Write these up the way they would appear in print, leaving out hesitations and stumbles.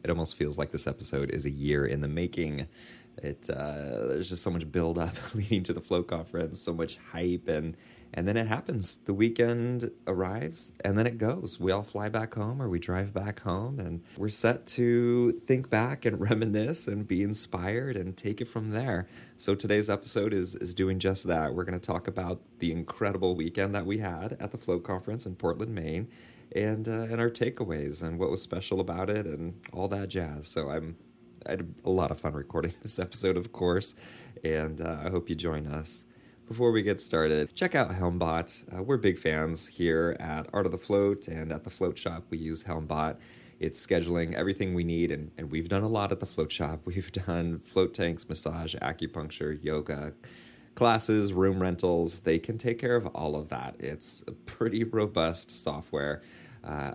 It almost feels like this episode is a year in the making. There's just so much build up leading to the Float conference, so much hype, and then it happens. The weekend arrives, and then it goes. We all fly back home, or we drive back home, and we're set to think back and reminisce and be inspired and take it from there. So today's episode is doing just that. We're going to talk about the incredible weekend that we had at the Float conference in Portland, Maine, and our takeaways and what was special about it and all that jazz. So I had a lot of fun recording this episode, of course, and I hope you join us. Before we get started, check out HelmBot. We're big fans here at Art of the Float, and at the Float Shop, we use HelmBot. It's scheduling everything we need, and we've done a lot at the Float Shop. We've done float tanks, massage, acupuncture, yoga, classes, room rentals. They can take care of all of that. It's a pretty robust software.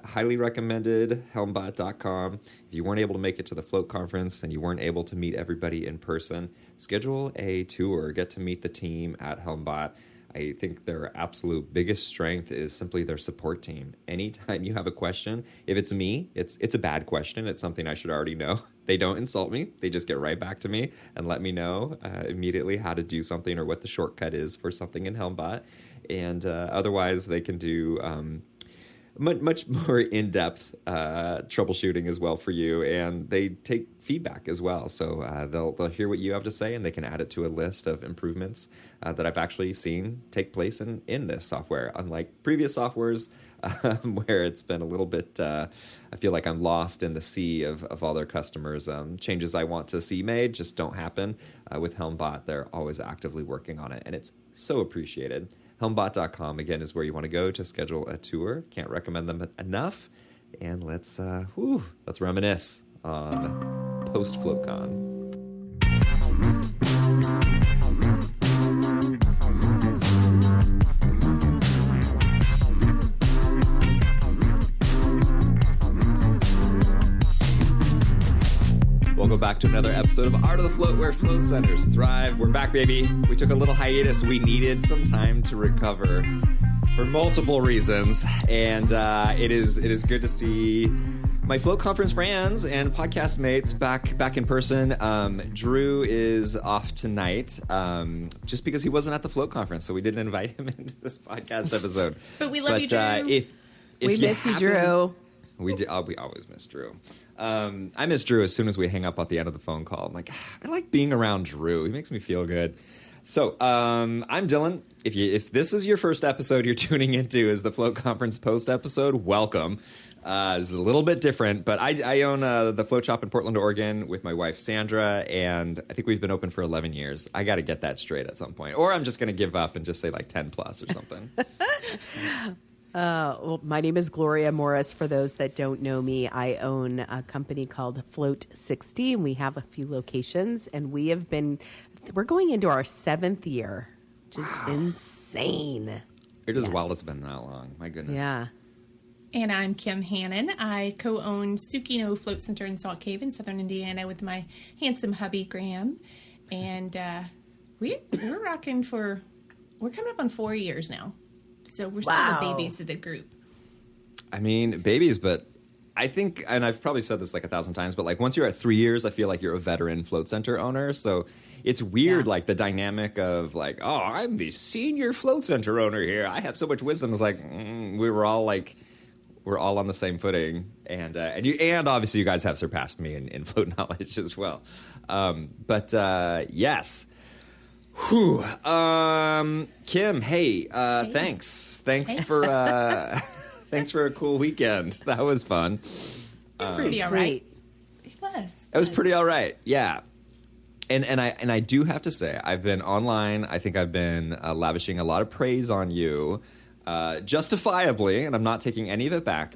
Highly recommended, helmbot.com. If you weren't able to make it to the Float conference and you weren't able to meet everybody in person, schedule a tour, get to meet the team at HelmBot. I think their absolute biggest strength is simply their support team. Anytime you have a question, if it's me, it's a bad question. It's something I should already know. They don't insult me. They just get right back to me and let me know immediately how to do something or what the shortcut is for something in HelmBot. And otherwise, they can do much more in-depth troubleshooting as well for you, and they take feedback as well. So they'll hear what you have to say, and they can add it to a list of improvements that I've actually seen take place in this software. Unlike previous softwares where it's been a little bit, I feel like I'm lost in the sea of all their customers. Changes I want to see made just don't happen. With HelmBot, they're always actively working on it, and it's so appreciated. Helmbot.com, again, is where you want to go to schedule a tour. Can't recommend them enough. And let's reminisce on post-FloatCon. Welcome back to another episode of Art of the Float, where float centers thrive. We're back, baby. We took a little hiatus. We needed some time to recover for multiple reasons, and it is good to see my Float conference friends and podcast mates back in person. Drew is off tonight, just because he wasn't at the Float conference, so we didn't invite him into this podcast episode. But we love you, Drew. If we miss you, Drew. We always miss Drew. I miss Drew as soon as we hang up at the end of the phone call. I'm like, I like being around Drew. He makes me feel good. So I'm Dylan. If this is your first episode you're tuning into is the Float Conference post episode, welcome. It's a little bit different, but I own the Float Shop in Portland, Oregon with my wife, Sandra, and I think we've been open for 11 years. I got to get that straight at some point. Or I'm just going to give up and just say like 10 plus or something. Well, my name is Gloria Morris. For those that don't know me, I own a company called Float 60, and we have a few locations, and we're going into our 7th year, which is insane. It is wild it's been that long. My goodness. Yeah. And I'm Kim Hannon. I co-own Tsukino Float Center in Salt Cave in southern Indiana with my handsome hubby, Graham. And we're coming up on 4 years now. So we're still the babies of the group. I mean, babies, but I think, and I've probably said this like 1,000 times, but like once you're at 3 years, I feel like you're a veteran float center owner. So it's weird, like the dynamic of like, oh, I'm the senior float center owner here. I have so much wisdom. It's like we're all on the same footing, and obviously you guys have surpassed me in float knowledge as well. But yes. Whew. Kim, hey, thanks for thanks for a cool weekend. That was fun. It's pretty all right. It was. It was pretty all right. Yeah. And I do have to say, I've been online. I think I've been lavishing a lot of praise on you, justifiably, and I'm not taking any of it back.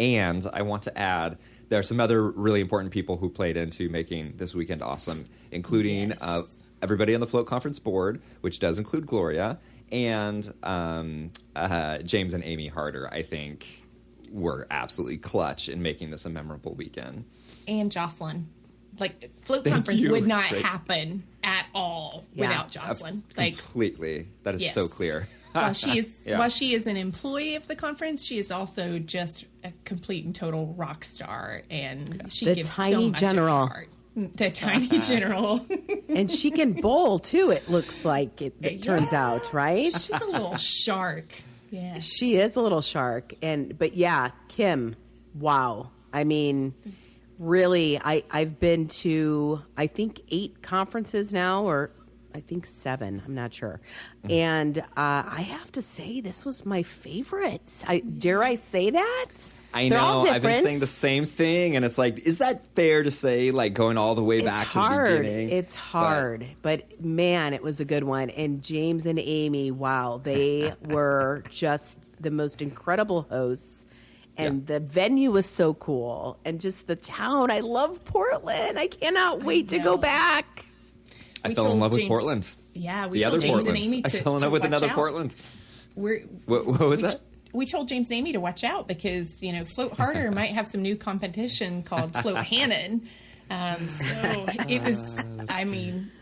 And I want to add, there are some other really important people who played into making this weekend awesome, including everybody on the Float Conference board, which does include Gloria, and James and Amy Harder, I think, were absolutely clutch in making this a memorable weekend. And Jocelyn. Like, Float Conference would not happen at all without Jocelyn. Completely. That is so clear. while she is an employee of the conference, she is also just a complete and total rock star, and she The gives tiny so much general. of her heart. The tiny general. And she can bowl too, it looks like it turns out, right? She's a little shark. Yes. She is a little shark. But yeah, Kim, wow. I mean, really, I've been to, I think, 8 conferences now, or I think 7. I'm not sure. And I have to say, this was my favorite. Dare I say that? I They're know. all I've been different. saying the same thing, and it's like, is that fair to say? Like going all the way back to the beginning. It's hard, but man, it was a good one. And James and Amy, wow, they were just the most incredible hosts. And the venue was so cool, and just the town. I love Portland. I cannot wait to go back. I fell in love with Portland. Yeah, we The told other James Portland. and Amy I fell in love with another Portland. What was that? We told James and Amy to watch out because, Float Harder might have some new competition called Float Hannon. So it was,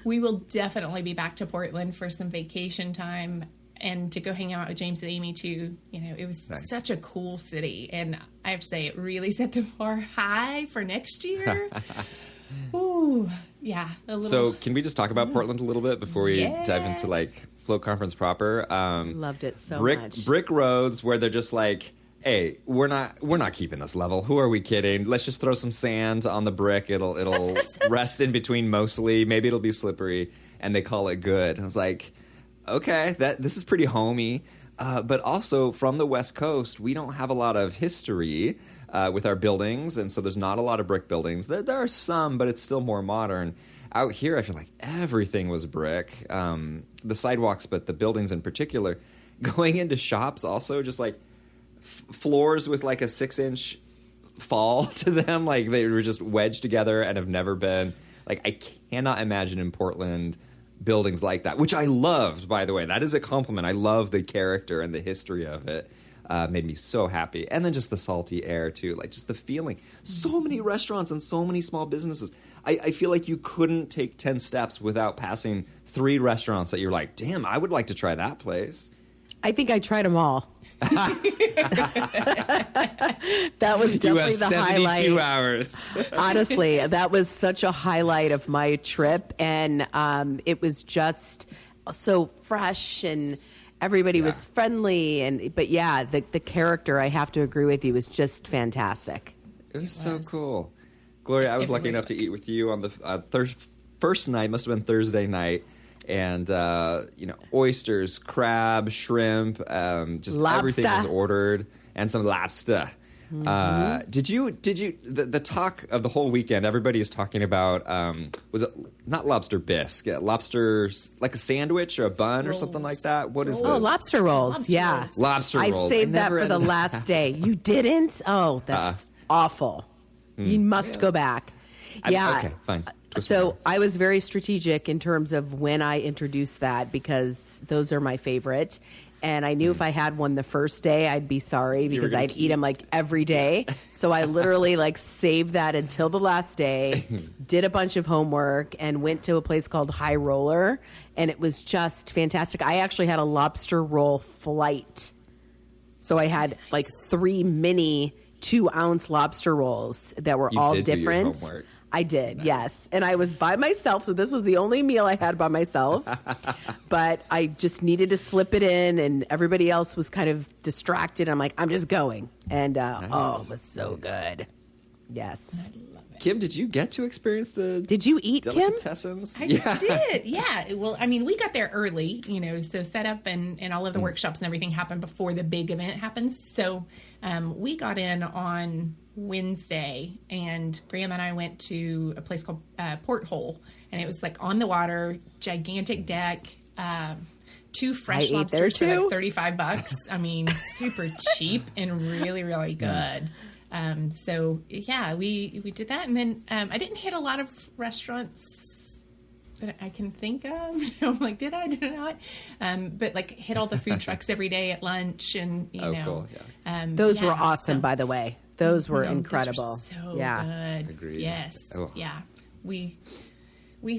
we will definitely be back to Portland for some vacation time and to go hang out with James and Amy too. It was such a cool city. And I have to say, it really set the bar high for next year. Ooh, yeah. So can we just talk about Portland a little bit before we dive into Float Conference proper? Loved it so much. Brick roads where they're just like, hey, we're not keeping this level. Who are we kidding? Let's just throw some sand on the brick. It'll rest in between mostly. Maybe it'll be slippery, and they call it good. I was like, okay, this is pretty homey. But also from the West Coast, we don't have a lot of history with our buildings, and so there's not a lot of brick buildings. There are some, but it's still more modern. Out here, I feel like everything was brick. The sidewalks, but the buildings in particular. Going into shops also, just like floors with like a 6-inch fall to them. Like they were just wedged together and have never been. Like I cannot imagine in Portland buildings like that, which I loved, by the way. That is a compliment. I love the character and the history of it. Made me so happy. And then just the salty air, too. Like, just the feeling. So many restaurants and so many small businesses. I feel like you couldn't take 10 steps without passing 3 restaurants that you're like, damn, I would like to try that place. I think I tried them all. That was definitely the highlight. You have 72 hours. Honestly, that was such a highlight of my trip. And it was just so fresh, and everybody was friendly. But yeah, the character, I have to agree with you, was just fantastic. It was so cool. Gloria, I was lucky enough to eat with you on the first night, must have been Thursday night. And, oysters, crab, shrimp, just lobster. Everything was ordered, and some lobster. Did you, the talk of the whole weekend, everybody is talking about, was it not lobster bisque, lobster, like a sandwich or a bun or something like that? What is this? Oh, lobster rolls. Lobster rolls. I saved that for the last day. You didn't? Oh, that's awful. You must go back. Okay, fine. So I was very strategic in terms of when I introduced that, because those are my favorite. And I knew if I had one the first day, I'd be sorry because I'd eat them like every day. So I literally saved that until the last day, did a bunch of homework, and went to a place called High Roller. And it was just fantastic. I actually had a lobster roll flight. So I had 3 mini 2-ounce lobster rolls that were all different. Do your homework. I did, yes. And I was by myself, so this was the only meal I had by myself. But I just needed to slip it in, and everybody else was kind of distracted. I'm like, I'm just going. And, nice. It was so good. Yes. Kim, did you get to experience the Did you eat, Kim? Delicatessens? I did, yeah. Well, we got there early, so setup and all of the workshops and everything happened before the big event happens. So we got in on Wednesday, and Graham and I went to a place called Porthole, and it was on the water, gigantic deck, 2 fresh lobsters for $35. Super cheap and really, really good. So yeah, we did that, and then I didn't hit a lot of restaurants that I can think of. I'm like, did I? Did I not? But hit all the food trucks every day at lunch, and cool, yeah. Those were awesome, by the way. Those were incredible. Those were so good. Agreed. Yes. Oh. Yeah. We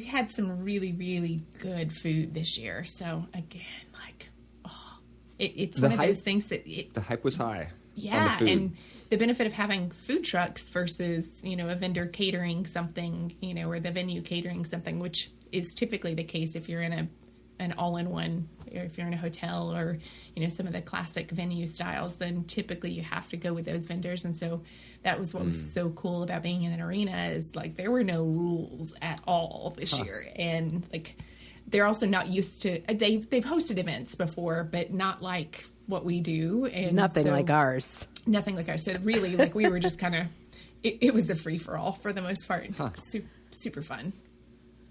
had some really, really good food this year. So again, it's The one of hype- those things that The hype was high. yeah, on the food. and the benefit of having food trucks versus, a vendor catering something, or the venue catering something, which is typically the case if you're in an all-in-one, or if you're in a hotel, or, some of the classic venue styles, then typically you have to go with those vendors. And so that was what was so cool about being in an arena, is like there were no rules at all this year. And like they're also not used to, they've hosted events before, but not like what we do. And Nothing like ours. Nothing like ours. So really, like, we were just kind of, it was a free for all for the most part. Super fun.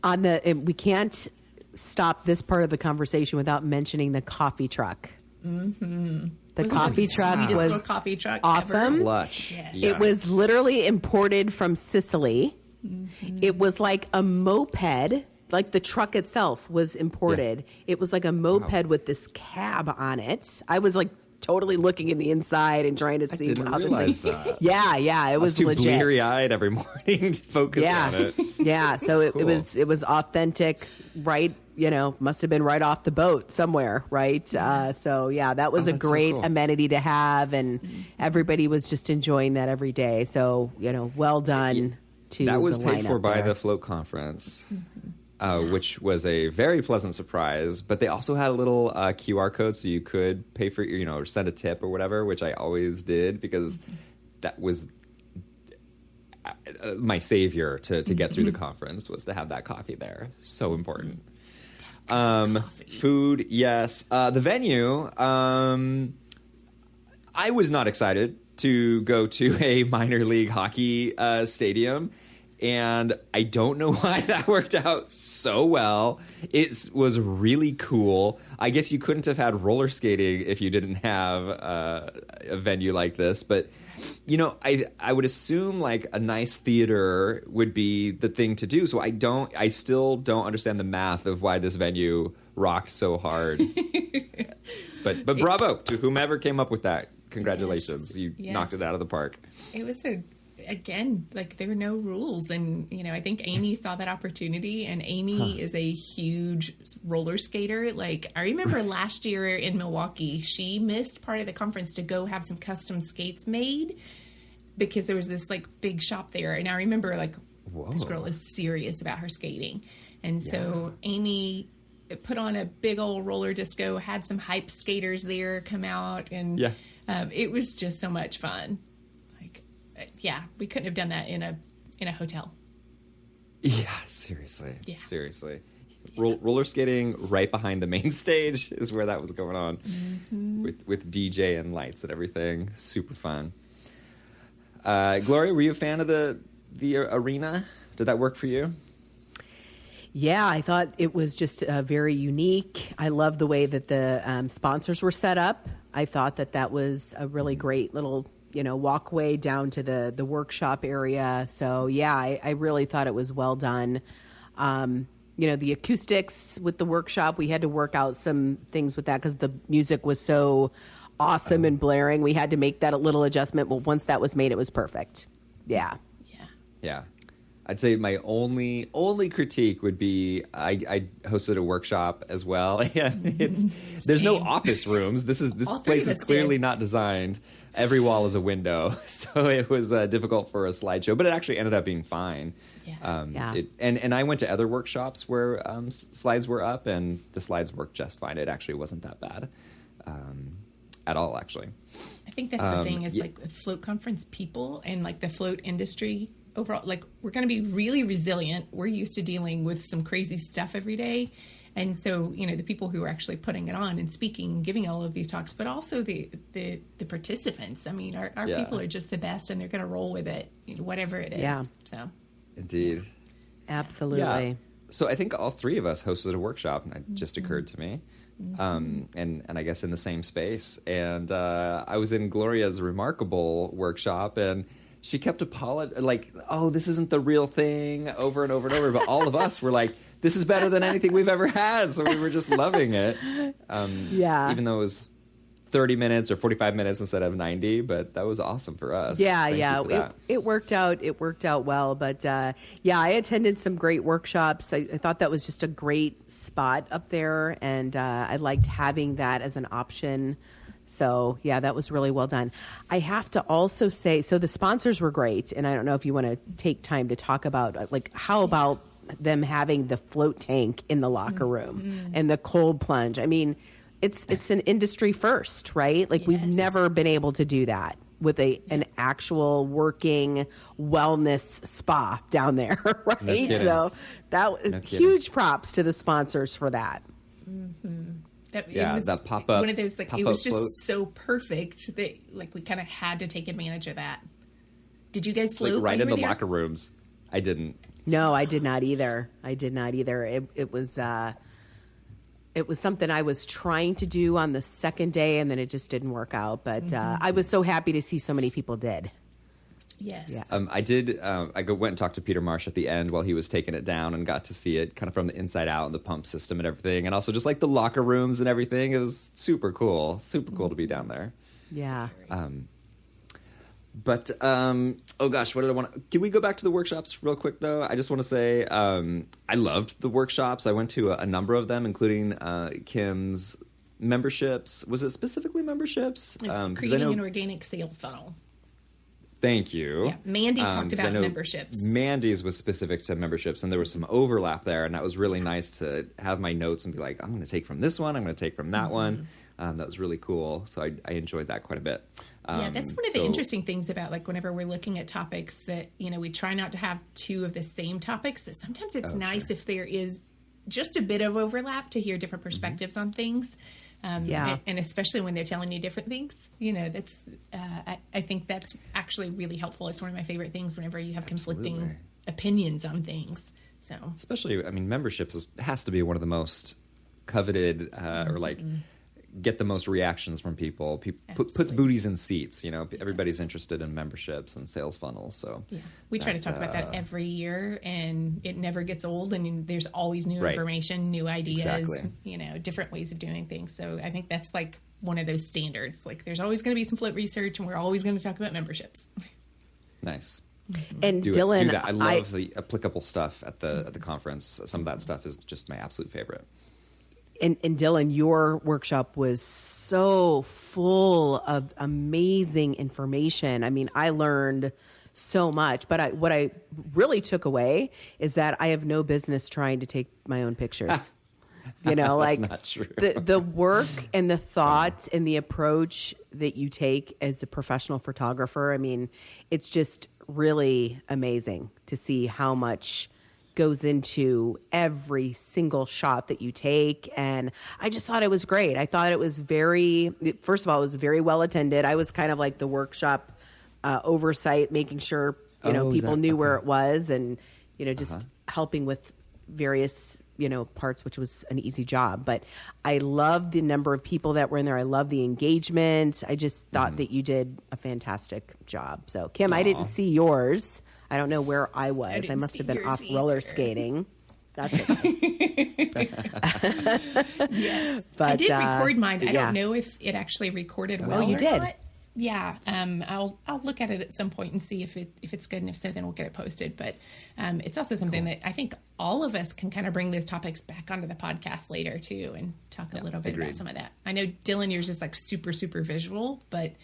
We can't stop this part of the conversation without mentioning the coffee truck. Mm-hmm. The coffee truck sweetest was little coffee truck awesome. ever. Clutch. Yes. Yeah. It was literally imported from Sicily. Mm-hmm. It was like a moped. Like the truck itself was imported. Yeah. It was like a moped with this cab on it. I was like totally looking in the inside and trying to see. I didn't how realize this that. Yeah, it was too legit. bleary-eyed every morning to focus on it. Yeah, so it Cool. was authentic, right? Must have been right off the boat somewhere, right? So yeah, that was a that's so great cool. amenity to have, and everybody was just enjoying that every day. So well done to That was the paid for lineup by there. the Float Conference, which was a very pleasant surprise. But they also had a little QR code, so you could pay for, or send a tip or whatever, which I always did because that was my savior to get through the conference, was to have that coffee there. So important. Food, yes. The venue, I was not excited to go to a minor league hockey stadium, and I don't know why that worked out so well. It was really cool. I guess you couldn't have had roller skating if you didn't have a venue like this, but I would assume like a nice theater would be the thing to do. So I still don't understand the math of why this venue rocked so hard. but bravo to whomever came up with that. Congratulations. Yes. You knocked it out of the park. It was again, like there were no rules. And, I think Amy saw that opportunity, and Amy is a huge roller skater. Like I remember last year in Milwaukee, she missed part of the conference to go have some custom skates made because there was this like big shop there. And I remember like, this girl is serious about her skating. And so Amy put on a big old roller disco, had some hype skaters there come out, and it was just so much fun. We couldn't have done that in a hotel. Yeah, seriously. Yeah. Seriously. Roller skating right behind the main stage is where that was going on, with DJ and lights and everything. Super fun. Gloria, were you a fan of the arena? Did that work for you? Yeah, I thought it was just very unique. I love the way that the sponsors were set up. I thought that was a really great little walkway down to the workshop area. So yeah, I really thought it was well done. The acoustics with the workshop, we had to work out some things with that because the music was so awesome and blaring. We had to make that a little adjustment. But once that was made, it was perfect. Yeah. Yeah. I'd say my only critique would be I hosted a workshop as well, and there's no office rooms. This place is clearly not designed. Every wall is a window, so it was difficult for a slideshow, but it actually ended up being fine. And I went to other workshops where slides were up, and the slides worked just fine. It actually wasn't that bad at all, actually. I think that's the thing is like the float conference people and like the float industry overall, like we're going to be really resilient. We're used to dealing with some crazy stuff every day. And so, the people who are actually putting it on and speaking, giving all of these talks, but also the participants. I mean, our people are just the best, and they're going to roll with it, whatever it is. Yeah. So, indeed. Absolutely. Yeah. So I think all three of us hosted a workshop, and it just occurred to me. And I guess in the same space. And I was in Gloria's Remarkable workshop, and she kept apologizing, like, oh, this isn't the real thing, over and over and over. But all of us were like, this is better than anything we've ever had. So we were just loving it. Even though it was 30 minutes or 45 minutes instead of 90, but that was awesome for us. Thank you for that. It worked out. It worked out well. But I attended some great workshops. I thought that was just a great spot up there, and I liked having that as an option. So, yeah, that was really well done. I have to also say, so the sponsors were great, and I don't know if you want to take time to talk about, like, how about them having the float tank in the locker room and the cold plunge? I mean, it's an industry first, right? Like, we've never been able to do that with an actual working wellness spa down there, right? No so that huge props to the sponsors for that. That pop-up. One of those, like, it was just float. so perfect that, like, we kind of had to take advantage of that. Did you guys float? Like right while in you the were there? locker rooms. I didn't. No, I did not either. It was something I was trying to do on the second day, and then it just didn't work out. But I was so happy to see so many people did. Yes. Yeah. I did. I went and talked to Peter Marsh at the end while he was taking it down, and got to see it kind of from the inside out, and the pump system and everything, and also just like the locker rooms and everything. It was super cool. Super cool to be down there. Yeah. But oh gosh, what did I want? Can we go back to the workshops real quick though? I just want to say I loved the workshops. I went to a number of them, including Kim's memberships. Was it specifically memberships? It's creating an organic sales funnel. Thank you. Yeah, Mandy talked 'cause about I know memberships. Mandy's was specific to memberships, and there was some overlap there, and that was really nice to have my notes and be like, I'm going to take from this one, I'm going to take from that one. That was really cool. So I enjoyed that quite a bit. Yeah, that's one of the interesting things about, like, whenever we're looking at topics that, you know, we try not to have two of the same topics, but sometimes it's nice if there is just a bit of overlap to hear different perspectives on things. And especially when they're telling you different things, you know, that's, I think that's actually really helpful. It's one of my favorite things whenever you have conflicting opinions on things. So, especially, I mean, memberships has to be one of the most coveted, or like, get the most reactions from people. Puts booties in seats. You know, everybody's interested in memberships and sales funnels. So we try to talk about that every year, and it never gets old. And there's always new information, new ideas, you know, different ways of doing things. So I think that's like one of those standards. Like, there's always going to be some float research, and we're always going to talk about memberships. Nice. And do Dylan, that. I love the applicable stuff at the conference. Some of that stuff is just my absolute favorite. And Dylan, your workshop was so full of amazing information. I mean, I learned so much, but what I really took away is that I have no business trying to take my own pictures. You know, like, not true. the work and the thought and the approach that you take as a professional photographer. I mean, it's just really amazing to see how much goes into every single shot that you take. And I just thought it was great. I thought it was first of all, it was very well attended. I was kind of like the workshop oversight, making sure, people knew where it was, and, just helping with various, parts, which was an easy job. But I loved the number of people that were in there. I love the engagement. I just thought that you did a fantastic job. So, Kim, I didn't see yours. I don't know where I was. I must have been off roller skating. That's okay. Yes. But, I did record mine. I don't know if it actually recorded well. you or did. Not. Yeah. I'll look at it at some point and see if it's good, and if so, then we'll get it posted. But it's also something that I think all of us can kind of bring those topics back onto the podcast later too, and talk a little bit about some of that. I know, Dylan, yours is like super, super visual, but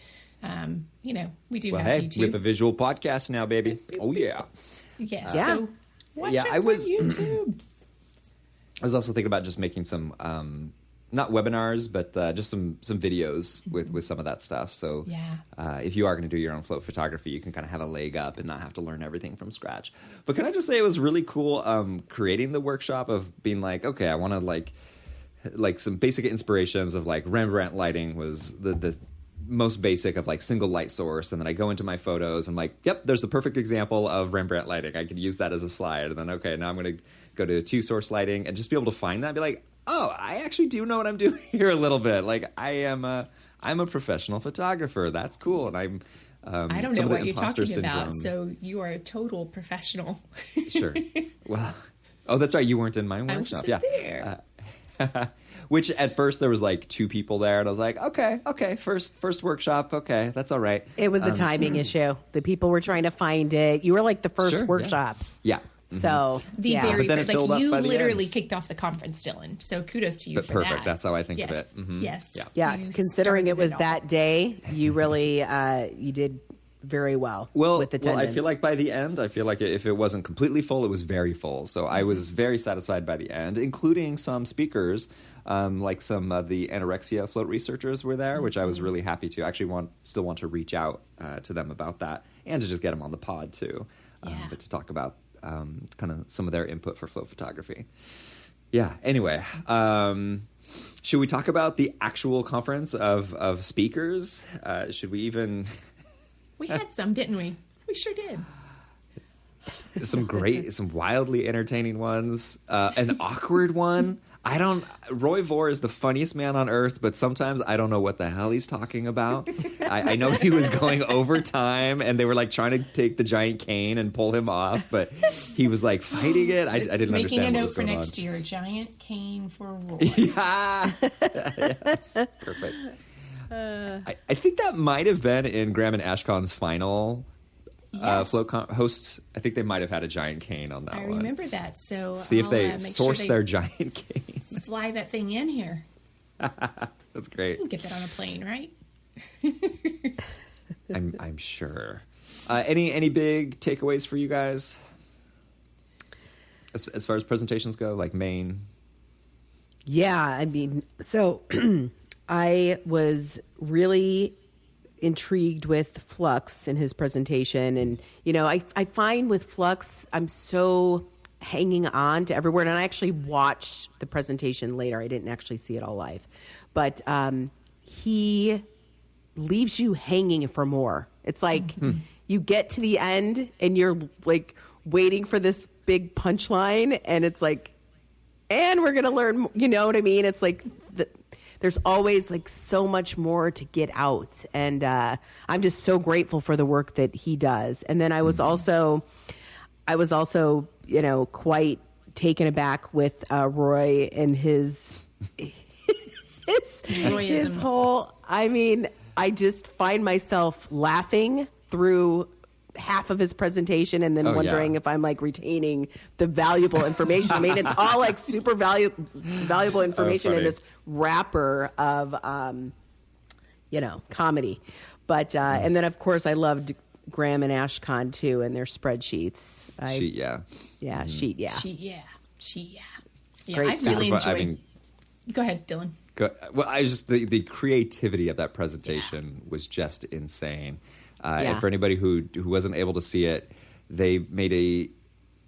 we do have YouTube. We have a visual podcast now, baby. Oh yeah. Yes. Yeah. So watch us on YouTube. I was also thinking about just making some, not webinars, but just some videos with some of that stuff. So if you are going to do your own float photography, you can kind of have a leg up and not have to learn everything from scratch. But can I just say it was really cool creating the workshop of being like, okay, I want to like some basic inspirations of like Rembrandt lighting was the most basic of like single light source, and then I go into my photos and like, yep, there's the perfect example of Rembrandt lighting. I could use that as a slide, and then okay, now I'm going to go to two source lighting and just be able to find that and be like, oh, I actually do know what I'm doing here a little bit. Like I'm a professional photographer. That's cool, and I'm. I don't know what you're talking about. So you are a total professional. Sure. Well, oh, that's right. You weren't in my workshop. There. Which at first there was like 2 people there, and I was like, okay, first workshop, okay, that's all right. It was a timing issue. The people were trying to find it. You were like the first Sure, workshop. Yeah. So The yeah. very But then it first, filled like up you by the literally end. kicked off the conference, Dylan. So kudos to you But for perfect. that. That's how I think of Yes. it. Mhm. Yes. Yeah. Yeah, You considering it started was all. that day, you really you did very well Well, with attendance. I feel like by the end, if it wasn't completely full, it was very full. So I was very satisfied by the end, including some speakers, like some of the anorexia float researchers were there, which I was really happy to. I actually still want to reach out to them about that and to just get them on the pod too, Yeah. but to talk about kind of some of their input for float photography. Yeah. Anyway, should we talk about the actual conference of speakers? Should we even? We had some, didn't we? We sure did. Some wildly entertaining ones. An awkward one. Roy Vore is the funniest man on earth, but sometimes I don't know what the hell he's talking about. I know he was going over time, and they were like trying to take the giant cane and pull him off, but he was like fighting it. I didn't Making understand a what note was for going next on. year: giant cane for Roy. Yeah. Yes. Perfect. I think that might have been in Graham and Ashcon's final Yes. FloatCon hosts. I think they might have had a giant cane on that I one. remember that. So See if I'll, they make source sure their they giant cane. fly that thing in here. That's great. You can get that on a plane, right? I'm sure. Any big takeaways for you guys as far as presentations go, like main? Yeah, I mean, so I was really intrigued with Flux in his presentation. And, I find with Flux, I'm so hanging on to every word. And I actually watched the presentation later. I didn't actually see it all live. But he leaves you hanging for more. It's like you get to the end and you're like waiting for this big punchline. And it's like, and we're going to learn, you know what I mean? It's like there's always like so much more to get out. And I'm just so grateful for the work that he does. And then I was also, quite taken aback with Roy and his whole, I just find myself laughing through half of his presentation and then wondering if I'm like retaining the valuable information. I mean, it's all like super valuable information in this wrapper of, comedy. But, and then of course I loved Graham and Ashcon too, and their spreadsheets. Sheet, yeah. Yeah, sheet, yeah. Yeah, great I stuff. really But, enjoyed. Go ahead, Dylan. Well, the creativity of that presentation was just insane. And for anybody who wasn't able to see it, they made a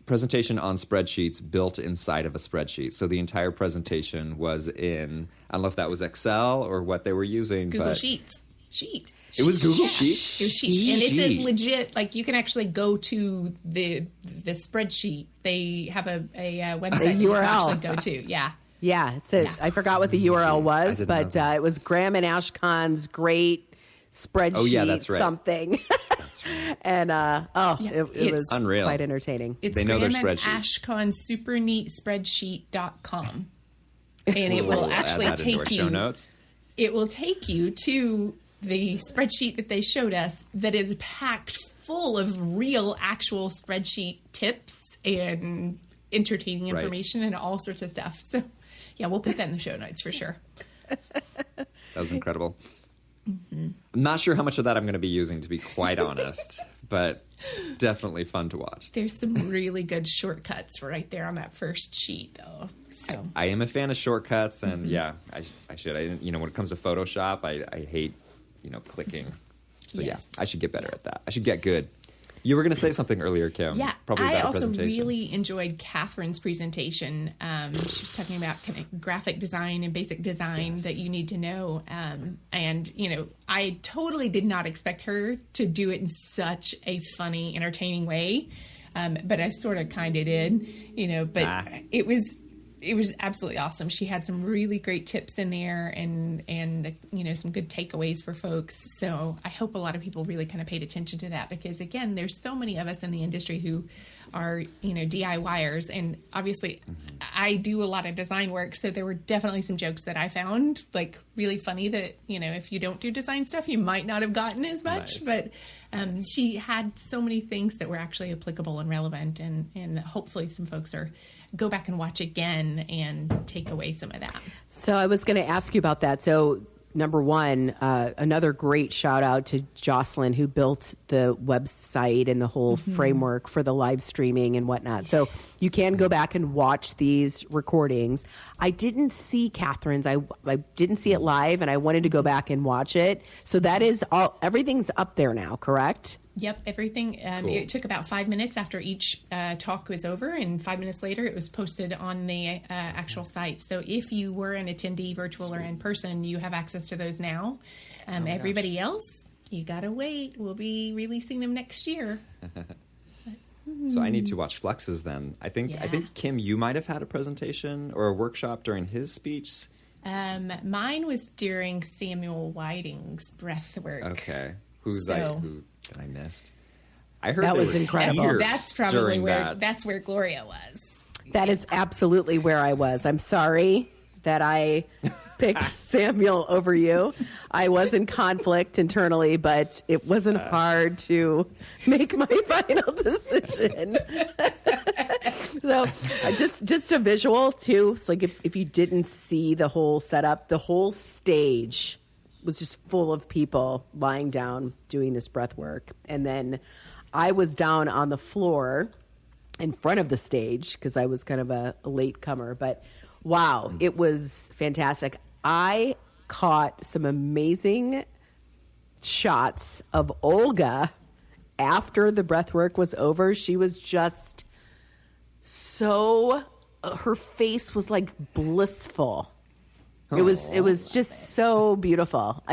presentation on spreadsheets built inside of a spreadsheet. So the entire presentation was in, I don't know if that was Excel or what they were using. Google but Sheets. Sheet. It was Google Sheets? It was Sheet. And it's a Sheet. legit, like you can actually go to the spreadsheet. They have a website that you can URL. actually go to. Yeah. Yeah, it says, I forgot what the URL was, didn't know but that. it was Graham and Ashcon's great spreadsheet Oh, yeah, that's right. something. That's right. And, it It's was unreal. quite entertaining. It's They know their Graham and spreadsheet. Ashcon super neat spreadsheet.com. And it will We'll add actually that into our take show you. notes. It will take you to the spreadsheet that they showed us that is packed full of real, actual spreadsheet tips and entertaining Right. information and all sorts of stuff. So, yeah, we'll put that in the show notes for sure. That was incredible. I'm not sure how much of that I'm going to be using, to be quite honest, but definitely fun to watch. There's some really good shortcuts right there on that first sheet, though. So I am a fan of shortcuts, and I should. When it comes to Photoshop, I hate, clicking. So Yes. I should get better at that. I should get good. You were going to say something earlier, Kim. yeah, Probably I about a also presentation. really enjoyed Catherine's presentation. She was talking about kind of graphic design and basic design that you need to know. And I totally did not expect her to do it in such a funny, entertaining way. But I sort of kind of did, but it was absolutely awesome. She had some really great tips in there and some good takeaways for folks. So I hope a lot of people really kind of paid attention to that because, again, there's so many of us in the industry who are, DIYers. And obviously I do a lot of design work. So there were definitely some jokes that I found like really funny that, if you don't do design stuff, you might not have gotten as much. Nice. But she had so many things that were actually applicable and relevant. And hopefully some folks go back and watch again and take away some of that. So I was going to ask you about that. So number one, another great shout out to Jocelyn, who built the website and the whole framework for the live streaming and whatnot. So you can go back and watch these recordings. I didn't see Catherine's. I didn't see it live, and I wanted to go back and watch it. So that is all. Everything's up there now, correct? Yep, everything. Cool. It took about 5 minutes after each talk was over, and 5 minutes later it was posted on the actual site. So if you were an attendee, virtual or in person, you have access to those now. Everybody else, you gotta wait. We'll be releasing them next year. So I need to watch Flux's then. I think Kim, you might have had a presentation or a workshop during his speech. Mine was during Samuel Whiting's breathwork. Okay, who that I missed? I heard that was incredible. That's probably that's where Gloria was. That is absolutely where I was. I'm sorry that I picked Samuel over you. I was in conflict internally, but it wasn't hard to make my final decision. So just a visual too. It's like if you didn't see the whole setup, the whole stage was just full of people lying down doing this breath work. And then I was down on the floor in front of the stage because I was kind of a late comer. But wow, it was fantastic. I caught some amazing shots of Olga after the breath work was over. She was just so, her face was like blissful. It was just so beautiful.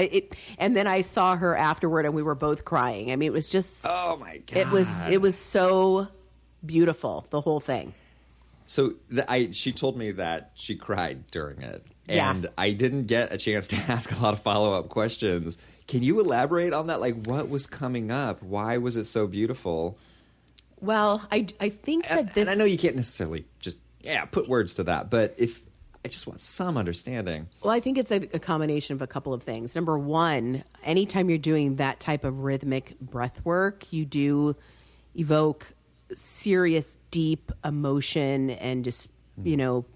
And then I saw her afterward, and we were both crying. I mean, it was just, oh my God, it was so beautiful, the whole thing. So she told me that she cried during it, and Yeah. I didn't get a chance to ask a lot of follow-up questions. Can you elaborate on that? Like, what was coming up? Why was it so beautiful? Well, I think that this... And I know you can't necessarily just put words to that, but I just want some understanding. Well, I think it's a combination of a couple of things. Number one, anytime you're doing that type of rhythmic breath work, you do evoke serious, deep emotion and just,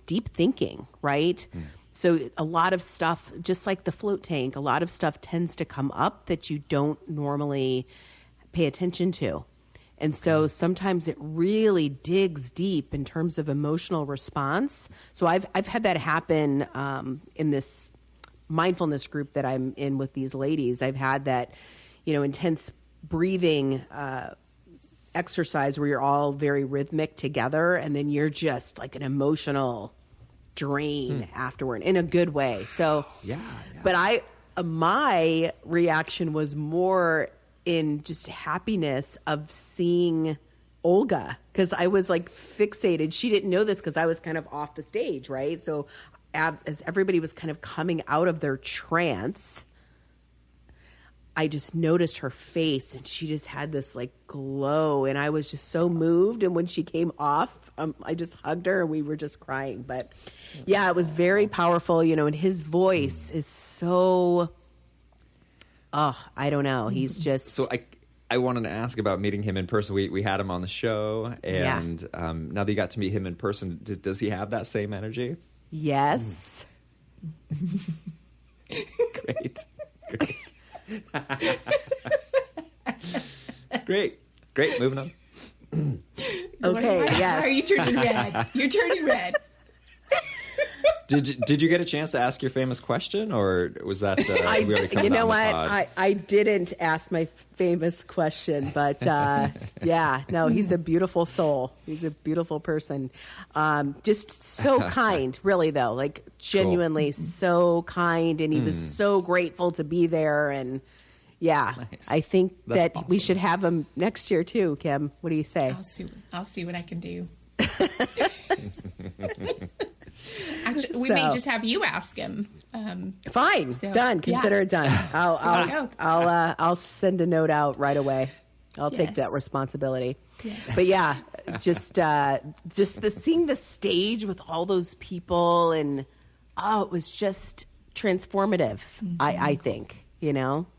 deep thinking, right? So a lot of stuff, just like the float tank, a lot of stuff tends to come up that you don't normally pay attention to. And so sometimes it really digs deep in terms of emotional response. So I've had that happen in this mindfulness group that I'm in with these ladies. I've had that, intense breathing exercise where you're all very rhythmic together, and then you're just like an emotional drain afterward in a good way. So, but my reaction was more in just happiness of seeing Olga, because I was like fixated. She didn't know this because I was kind of off the stage, right? So as everybody was kind of coming out of their trance, I just noticed her face, and she just had this like glow, and I was just so moved. And when she came off, I just hugged her, and we were just crying. But yeah, it was very powerful, and his voice is so... Oh, I don't know. He's just... So I wanted to ask about meeting him in person. We had him on the show, and now that you got to meet him in person, does he have that same energy? Yes. Great. Great. Moving on. Okay, yes. Are you turning red? You're turning red. Did you get a chance to ask your famous question, or was that we already covered you know that on what? the pod? I didn't ask my famous question, but he's a beautiful soul. He's a beautiful person. Just so kind, really, though. Like genuinely so kind, and he was so grateful to be there. And nice. I think That's that we awesome. should have him next year too. Kim, what do you say? I'll see what I can do. Actually, we may just have you ask him. Fine, done. Consider it done. I'll send a note out right away. I'll take that responsibility. Yes. But just seeing the stage with all those people, and it was just transformative. I think,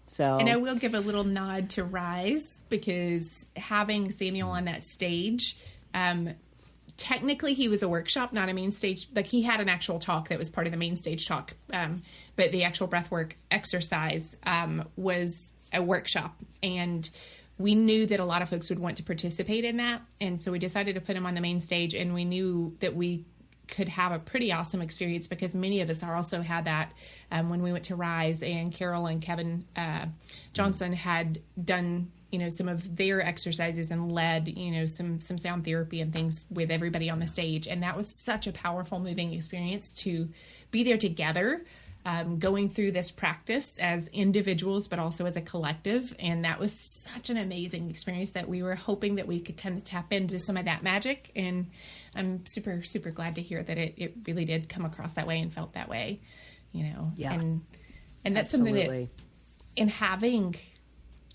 so. And I will give a little nod to Rise, because having Samuel on that stage, technically he was a workshop, not a main stage. Like, he had an actual talk that was part of the main stage talk. But the actual breathwork exercise was a workshop. And we knew that a lot of folks would want to participate in that. And so we decided to put him on the main stage, and we knew that we could have a pretty awesome experience, because many of us also had that when we went to Rise, and Carol and Kevin Johnson had done some of their exercises and led some sound therapy and things with everybody on the stage. And that was such a powerful, moving experience to be there together, going through this practice as individuals, but also as a collective. And that was such an amazing experience that we were hoping that we could kind of tap into some of that magic. And I'm super, super glad to hear that it really did come across that way and felt that way, Yeah. And that's Absolutely. something that, in having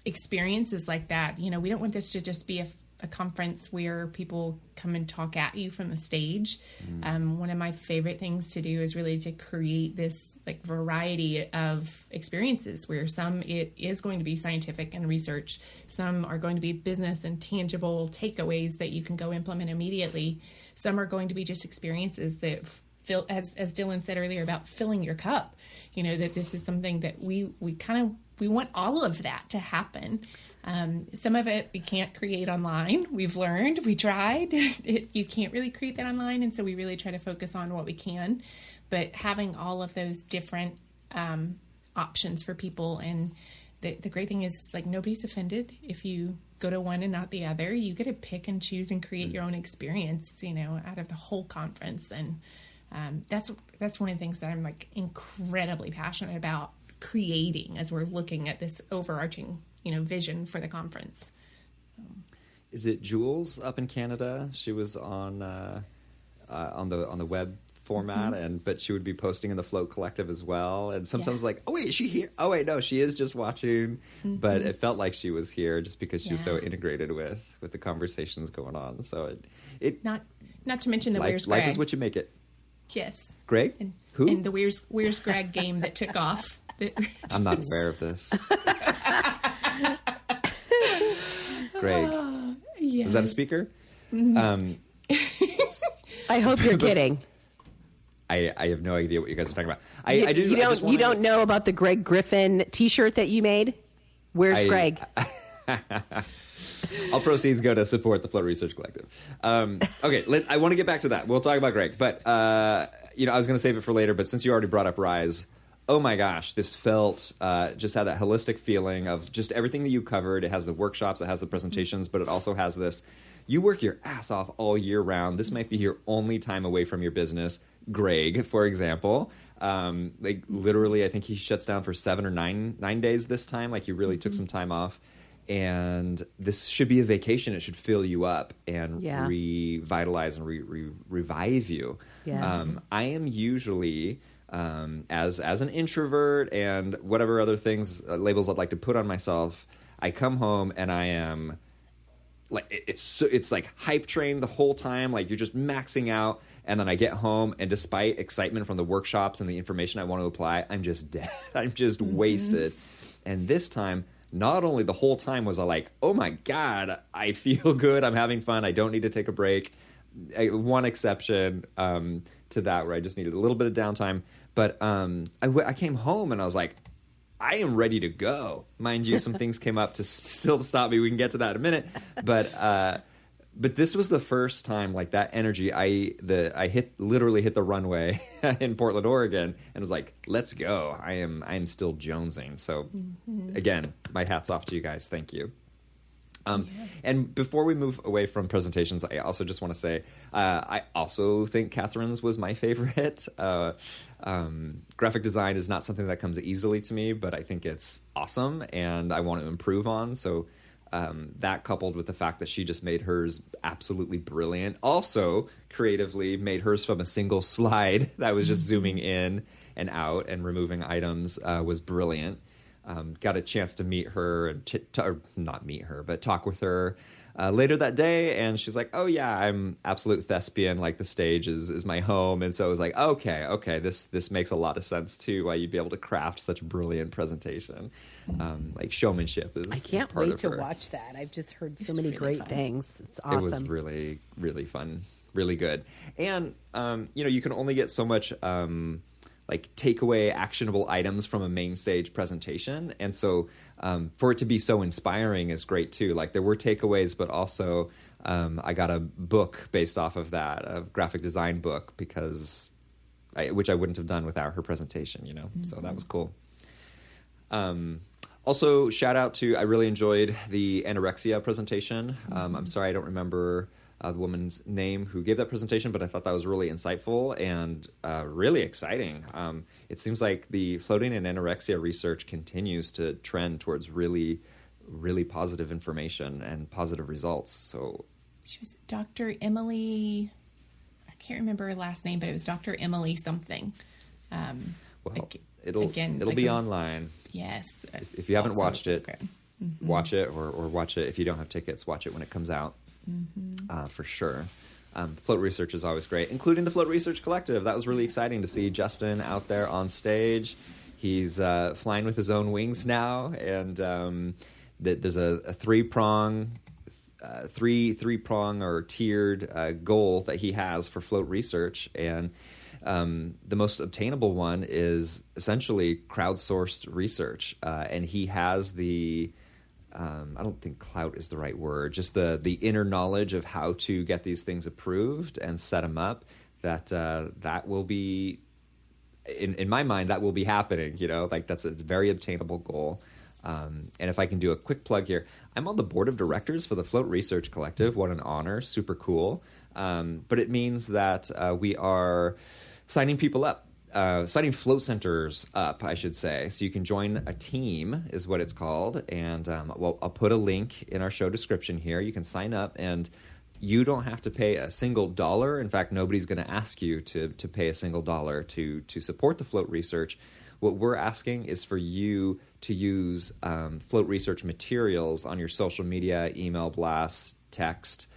experiences like that, we don't want this to just be a conference where people come and talk at you from the stage. One of my favorite things to do is really to create this variety of experiences, where some it is going to be scientific and research, some are going to be business and tangible takeaways that you can go implement immediately, some are going to be just experiences that fill, as Dylan said earlier, about filling your cup. That this is something that we want all of that to happen. Some of it we can't create online. We've learned, we tried. You can't really create that online, and so we really try to focus on what we can. But having all of those different options for people, and the great thing is, nobody's offended if you go to one and not the other. You get to pick and choose and create your own experience, out of the whole conference. And that's one of the things that I'm incredibly passionate about creating as we're looking at this overarching vision for the conference. Is it Jules up in Canada? She was on the web format, but she would be posting in the Float Collective as well. And sometimes oh wait, is she here? Oh wait, no, she is just watching. But it felt like she was here just because she was so integrated with the conversations going on. So it not to mention the Where's Greg. Life is what you make it. Yes, Greg. Who? And the Where's Greg game that took off. I'm not aware of this. Greg. Yes. Is that a speaker? I hope you're kidding. I have no idea what you guys are talking about. You don't know about the Greg Griffin T-shirt that you made? Where's Greg? All proceeds go to support the Float Research Collective. Okay, I want to get back to that. We'll talk about Greg, but I was going to save it for later. But since you already brought up Rise, oh my gosh, this felt just had that holistic feeling of just everything that you covered. It has the workshops, it has the presentations, but it also has this. You work your ass off all year round. This might be your only time away from your business. Greg, for example, literally, I think he shuts down for 7 or 9 days this time. He really took some time off. And this should be a vacation. It should fill you up and revitalize and revive you. Yes. I am usually, as an introvert and whatever other things, labels I'd like to put on myself, I come home and I am it's like hype train the whole time. You're just maxing out. And then I get home, and despite excitement from the workshops and the information I want to apply, I'm just dead. I'm just wasted. And this time, not only the whole time was I oh my God, I feel good. I'm having fun. I don't need to take a break. One exception to that, where I just needed a little bit of downtime. But I came home and I was I am ready to go. Mind you, some things came up to still stop me. We can get to that in a minute. But this was the first time that energy. I literally hit the runway in Portland, Oregon, and was let's go. I am still jonesing. So again, my hat's off to you guys. Thank you. And before we move away from presentations, I also just want to say I also think Catherine's was my favorite. Graphic design is not something that comes easily to me, but I think it's awesome, and I want to improve on. So that coupled with the fact that she just made hers absolutely brilliant, also creatively made hers from a single slide that was just zooming in and out and removing items, was brilliant. got a chance to meet her, and or not meet her, but talk with her later that day. And she's like, oh yeah, I'm absolute thespian. Like the stage is my home. And so I was like, okay, this makes a lot of sense too, why you'd be able to craft such a brilliant presentation. Like showmanship is I can't part wait of to her. watch that. I've just heard so It's many really great fun. things. It's It was awesome. really, really fun, really good. And, you can only get so much like takeaway actionable items from a main stage presentation. And so for it to be so inspiring is great too. Like there were takeaways, but also I got a book based off of that, a graphic design book, which I wouldn't have done without her presentation, So that was cool. Also, shout out to, I really enjoyed the anorexia presentation. I'm sorry, I don't remember the woman's name who gave that presentation, but I thought that was really insightful and really exciting. It seems like the floating and anorexia research continues to trend towards really, really positive information and positive results. So She was Dr. Emily, I can't remember her last name, but it was Dr. Emily something. well, it'll be online. Yes. If you haven't Also watched it, program. watch it, or watch it if you don't have tickets. Watch it when it comes out, for sure. Float Research is always great, including the Float Research Collective. That was really exciting to see Justin out there on stage. He's flying with his own wings now, and there's a three-prong or tiered goal that he has for Float Research, and the most obtainable one is essentially crowdsourced research, and he has the I don't think clout is the right word, just the inner knowledge of how to get these things approved and set them up. That will be, in my mind, that will be happening. Like it's a very obtainable goal. And if I can do a quick plug here, I'm on the board of directors for the Float Research Collective. What an honor. Super cool. But it means that we are signing people up, signing float centers up, I should say. So you can join a team is what it's called. And I'll put a link in our show description here. You can sign up, and you don't have to pay a single dollar. In fact, nobody's going to ask you to pay a single dollar to support the Float Research. What we're asking is for you to use Float Research materials on your social media, email blasts, text,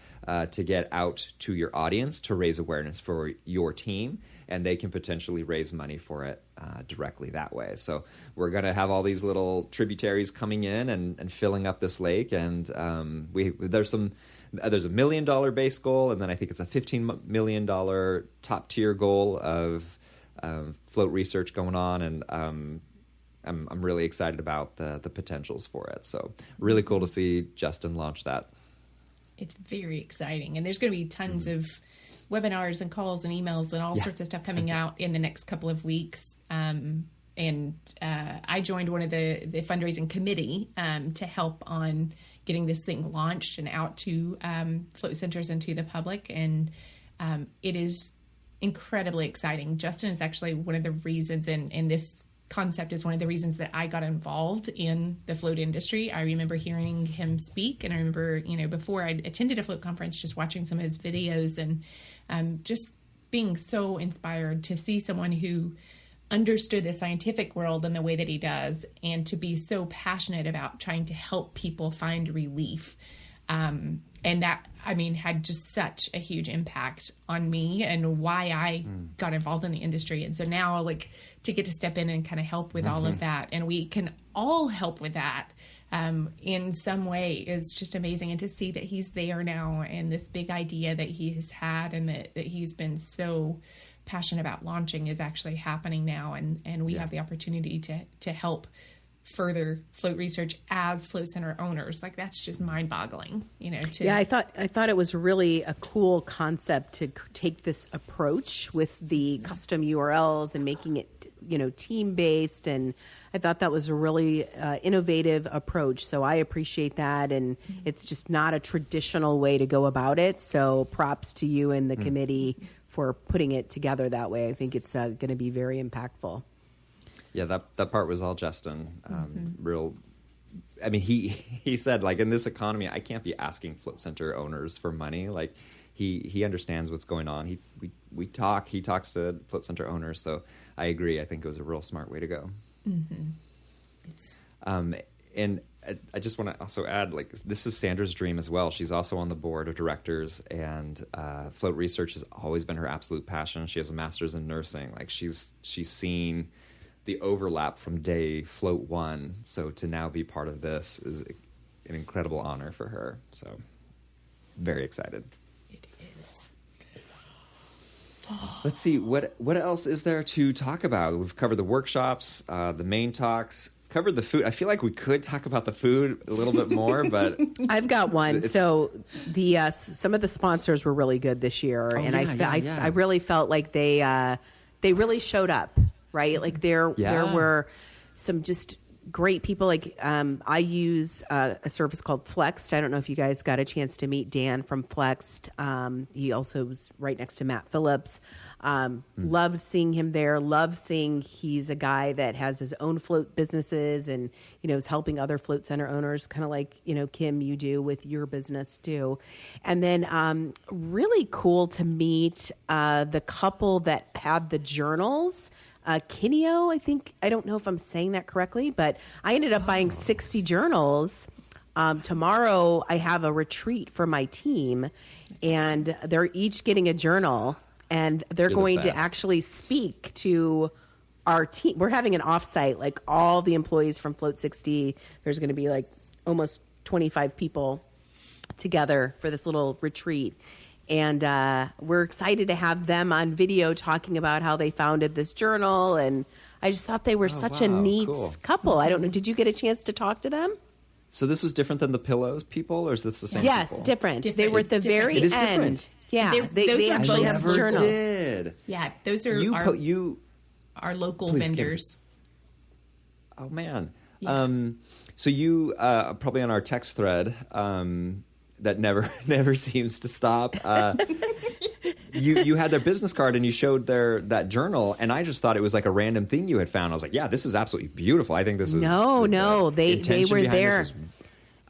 to get out to your audience to raise awareness for your team, and they can potentially raise money for it directly that way. So we're going to have all these little tributaries coming in and filling up this lake, and there's a $1 million base goal, and then I think it's a $15 million top tier goal of float research going on, and I'm really excited about the potentials for it. So really cool to see Justin launch that. It's very exciting. And there's going to be tons of webinars and calls and emails and all sorts of stuff coming out in the next couple of weeks. And I joined one of the fundraising committee to help on getting this thing launched and out to float centers and to the public. And it is incredibly exciting. Justin is actually one of the reasons, and this concept is one of the reasons that I got involved in the float industry. I remember hearing him speak, and I remember, before I attended a float conference, just watching some of his videos and just being so inspired to see someone who understood the scientific world in the way that he does, and to be so passionate about trying to help people find relief. And that, had just such a huge impact on me and why I got involved in the industry. And so now, to get to step in and kind of help with all of that, and we can all help with that in some way, is just amazing. And to see that he's there now, and this big idea that he has had and that he's been so passionate about launching is actually happening now. And we have the opportunity to help further float research as float center owners. That's just mind-boggling, I thought it was really a cool concept to take this approach with the custom URLs and making it team-based, and I thought that was a really innovative approach. So I appreciate that, and it's just not a traditional way to go about it. So props to you and the committee for putting it together that way. I think it's going to be very impactful. Yeah, that part was all Justin. He said, in this economy, I can't be asking float center owners for money. He understands what's going on. He talks to float center owners. So I agree. I think it was a real smart way to go. Mm-hmm. And I just want to also add, like, this is Sandra's dream as well. She's also on the board of directors, and float research has always been her absolute passion. She has a master's in nursing. Like, she's seen the overlap from day float one. So to now be part of this is an incredible honor for her. So very excited. It is. Let's see, what else is there to talk about? We've covered the workshops, the main talks, covered the food. I feel like we could talk about the food a little bit more, but I've got one. So the some of the sponsors were really good this year, and I really felt like they really showed up, right? Like there were some just great people. Like I use a service called Flexed. I don't know if you guys got a chance to meet Dan from Flexed. He also was right next to Matt Phillips. Loved seeing him there. Loved seeing he's a guy that has his own float businesses and, is helping other float center owners, kind of like, Kim, you do with your business too. And then really cool to meet the couple that had the journals. Kineo, I think. I don't know if I'm saying that correctly, but I ended up buying 60 journals. Tomorrow I have a retreat for my team, and they're each getting a journal, and they're going to actually speak to our team. We're having an offsite, like all the employees from Float 60. There's going to be like almost 25 people together for this little retreat. And we're excited to have them on video talking about how they founded this journal. And I just thought they were such a neat couple. I don't know. Did you get a chance to talk to them? So this was different than the Pillows people, or is this the same Yes, people? different. They were at the very It is end. different. Yeah, they actually have journals. Did. Yeah, those are our local vendors. Oh, man. Yeah. So you, probably on our text thread, that never seems to stop. You had their business card and you showed that journel, and I just thought it was like a random thing you had found. I was like, yeah, this is absolutely beautiful. I think this is no. They were there.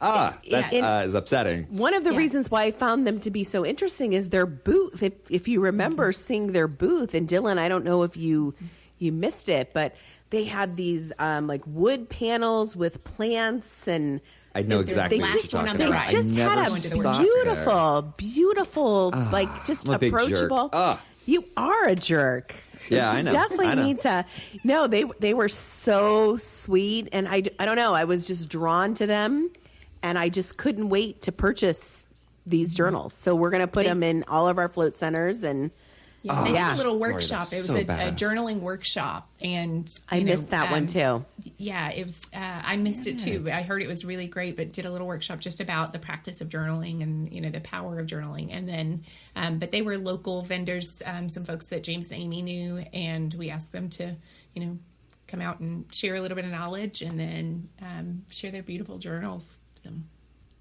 That is upsetting. One of the reasons why I found them to be so interesting is their booth. If you remember seeing their booth, and Dylan, I don't know if you missed it, but they had these like wood panels with plants and. I know exactly what you're talking about. They just had a beautiful, like just approachable. You are a jerk. Yeah, I know. Definitely need to. No, they were so sweet, and I don't know. I was just drawn to them, and I just couldn't wait to purchase these journals. So we're going to put them in all of our float centers and. Yeah, they had a little workshop. It was a journaling workshop, and I missed that one too. Yeah, it was. I missed it too. I heard it was really great, but did a little workshop just about the practice of journaling and the power of journaling. And then, but they were local vendors, some folks that James and Amy knew, and we asked them to, come out and share a little bit of knowledge, and then share their beautiful journals. So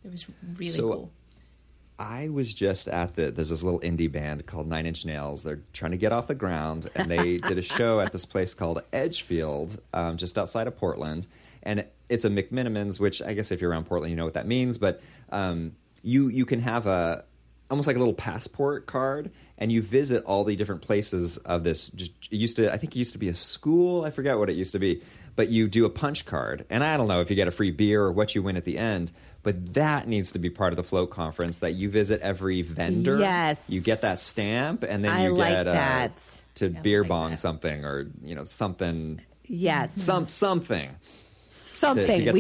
it was really cool. I was just at there's this little indie band called 9 Inch Nails. They're trying to get off the ground, and they did a show at this place called Edgefield, just outside of Portland. And it's a McMinimans, which I guess if you're around Portland, you know what that means. But you can have almost like a little passport card, and you visit all the different places of this. I think it used to be a school. I forget what it used to be. But you do a punch card, and I don't know if you get a free beer or what you win at the end, but that needs to be part of the Float Conference, that you visit every vendor. Yes. You get that stamp, and then you get that. To beer bong something, or something. Yes. Something. Something.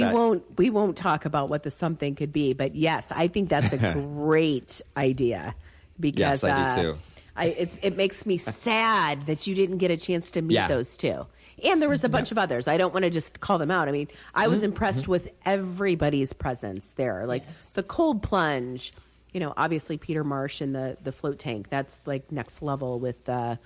We won't talk about what the something could be, but yes, I think that's a great idea. Because yes, I do too. It makes me sad that you didn't get a chance to meet those two. And there was a bunch of others. I don't want to just call them out. I mean, I was impressed with everybody's presence there. Like the cold plunge, obviously Peter Marsh and the float tank. That's like next level with, that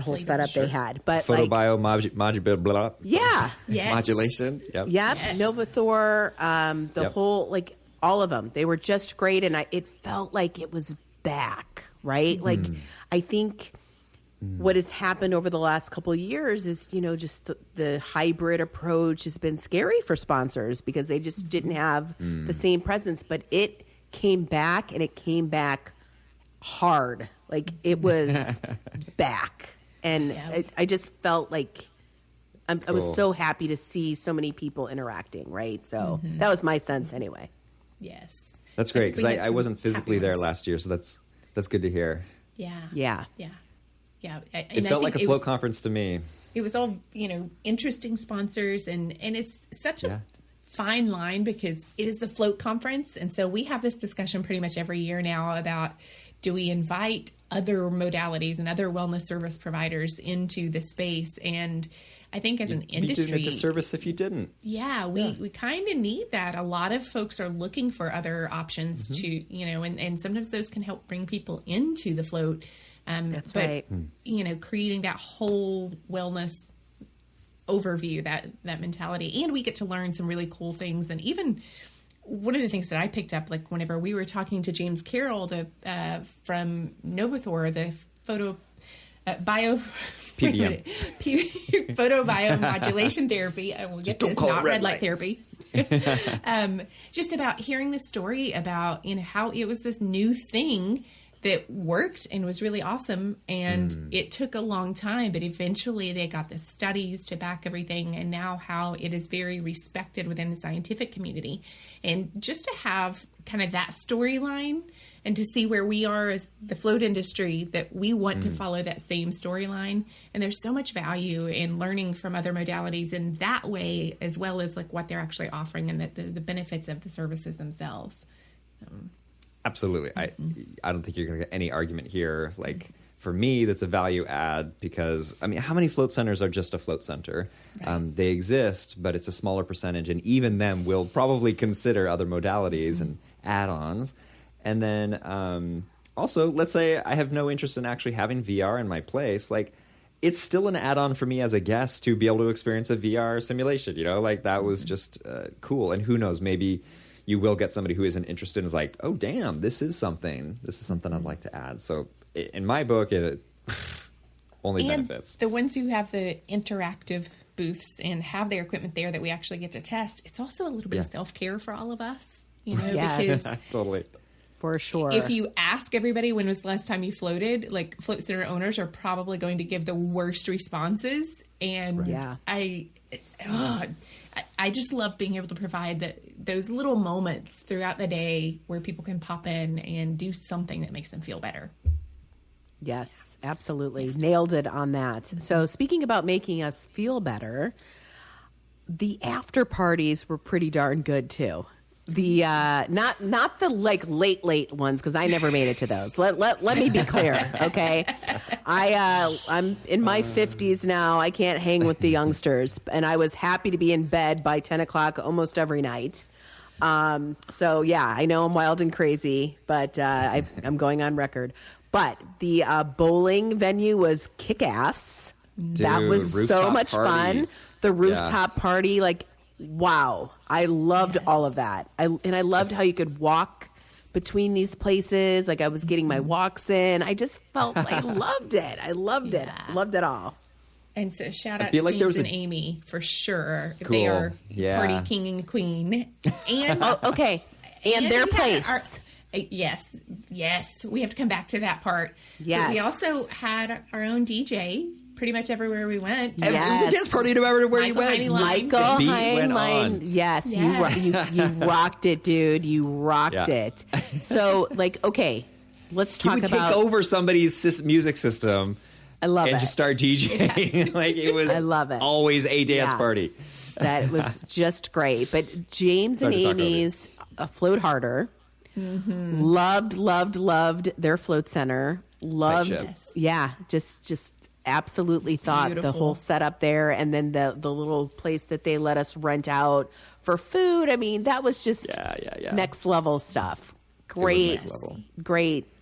whole setup they had. But photobio modulation. Yeah. Yes. Modulation. Yep. Yes. Novathor, whole, like all of them. They were just great. And it felt like it was back, right? Like I think... What has happened over the last couple of years is, just the hybrid approach has been scary for sponsors because they just didn't have the same presence. But it came back, and it came back hard. Like it was back. And I just felt like I was so happy to see so many people interacting, right? So that was my sense anyway. Yes. That's great, because I wasn't physically there ones. last year, so that's good to hear. Yeah. Yeah. Yeah. Yeah. It felt like a float conference to me. It was all, interesting sponsors, and it's such a fine line because it is the float conference. And so we have this discussion pretty much every year now about, do we invite other modalities and other wellness service providers into the space? And I think as an industry, you'd be doing a disservice if you didn't. Yeah, we kind of need that. A lot of folks are looking for other options to, and sometimes those can help bring people into the float. That's right. Creating that whole wellness overview, that mentality. And we get to learn some really cool things. And even one of the things that I picked up, like whenever we were talking to James Carroll, from Novathor, the photobiomodulation therapy. I will get this, not red light therapy. Just about hearing the story about how it was this new thing that worked and was really awesome, and it took a long time, but eventually they got the studies to back everything, and now how it is very respected within the scientific community. And just to have kind of that storyline and to see where we are as the float industry, that we want to follow that same storyline. And there's so much value in learning from other modalities in that way, as well as like what they're actually offering and the benefits of the services themselves. Absolutely. I don't think you're going to get any argument here. Like, for me, that's a value add because, how many float centers are just a float center? Right. They exist, but it's a smaller percentage, and even them will probably consider other modalities and add-ons. And then also, let's say I have no interest in actually having VR in my place. Like, it's still an add-on for me as a guest to be able to experience a VR simulation. Like that was just cool. And who knows, maybe you will get somebody who isn't interested and is like, oh, damn, this is something I'd like to add. So in my book, it only benefits. The ones who have the interactive booths and have their equipment there that we actually get to test, it's also a little bit of self-care for all of us, Yes. because totally. For sure. If you ask everybody when was the last time you floated, like float center owners are probably going to give the worst responses. And I just love being able to provide those little moments throughout the day where people can pop in and do something that makes them feel better. Yes, absolutely. Nailed it on that. So speaking about making us feel better, the after parties were pretty darn good too. The not the like late ones, because I never made it to those. Let me be clear, okay? I'm in my 50s now. I can't hang with the youngsters, and I was happy to be in bed by 10 o'clock almost every night. So yeah, I know I'm wild and crazy, but I'm going on record. But the bowling venue was kick-ass. Dude, that was so much fun. The rooftop party, like. Wow. I loved all of that. I loved how you could walk between these places. Like I was getting my walks in. I just felt I loved it. I loved it. Loved it all. And so shout out to James and Amy for sure. Cool. They are party king and queen. And okay. And their place. Yes. We have to come back to that part. Yes. But we also had our own DJ pretty much everywhere we went. Yes. It was a dance party no matter where you went. Michael Heinlein. Yes, you rocked it, dude. You rocked it. So, like, okay, let's talk about... He would take over somebody's music system. I love it. And just start DJing. Like, it was I love it. Always a dance party. That was just great. But James and Amy's Float Harder. Mm-hmm. Loved their float center. Loved, just absolutely thought the whole setup there, and then the little place that they let us rent out for food. I mean, that was just next level stuff. Great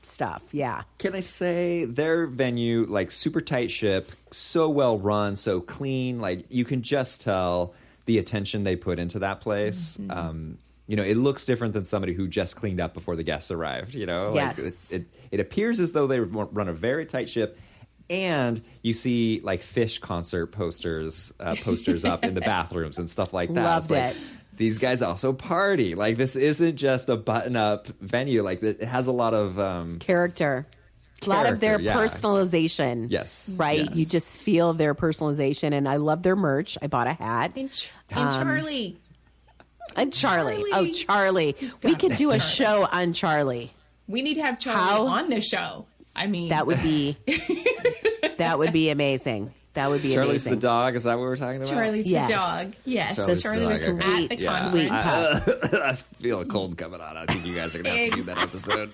stuff. Yeah. Can I say their venue, like super tight ship, so well run, so clean. Like you can just tell the attention they put into that place. Mm-hmm. It looks different than somebody who just cleaned up before the guests arrived. Yes. Like it appears as though they run a very tight ship. And you see like Fish concert posters up in the bathrooms and stuff like that. Loved it. These guys also party. Like this isn't just a button-up venue. Like it has a lot of character. A lot of their yeah. personalization. Yes. Right? Yes. You just feel their personalization. And I love their merch. I bought a hat. And Charlie. And Charlie. Charlie. Oh, Charlie. We could do a show on Charlie. We need to have Charlie on the show. I mean, That would be amazing. That would be Charlie's amazing. the dog. Is that what we're talking about? Charlie's Yes. the dog. Yes, Charlie's Charlie the was dog, at okay. the Yeah. Sweet conference. pup. I feel a cold coming on. I think you guys are going to have to do that episode.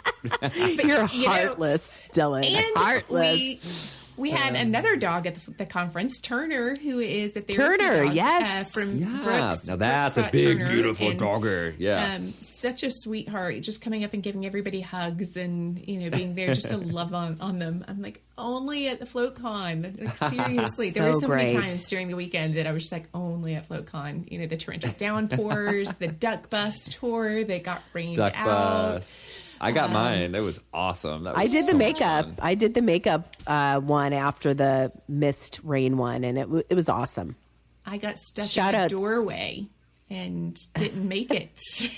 You're you know, heartless, Dylan. And Heartless. we had another dog at the conference, Turner, who is a therapy Turner, dog, yes. from Yeah. Brooks. Now that's a Brooks big, Turner, beautiful and, dogger. Yeah. such a sweetheart, just coming up and giving everybody hugs and, being there just to love on them. I'm like, only at the FloatCon. Like, seriously, there were so many great. times during the weekend that I was just like, only at FloatCon. The torrential downpours, the duck bus tour that got rained Duck out. bus. I got mine. It was awesome. That was I did the so much makeup. fun. I did the makeup one after the mist rain one, and it was awesome. I got stuck Shout in the out. doorway and didn't make it to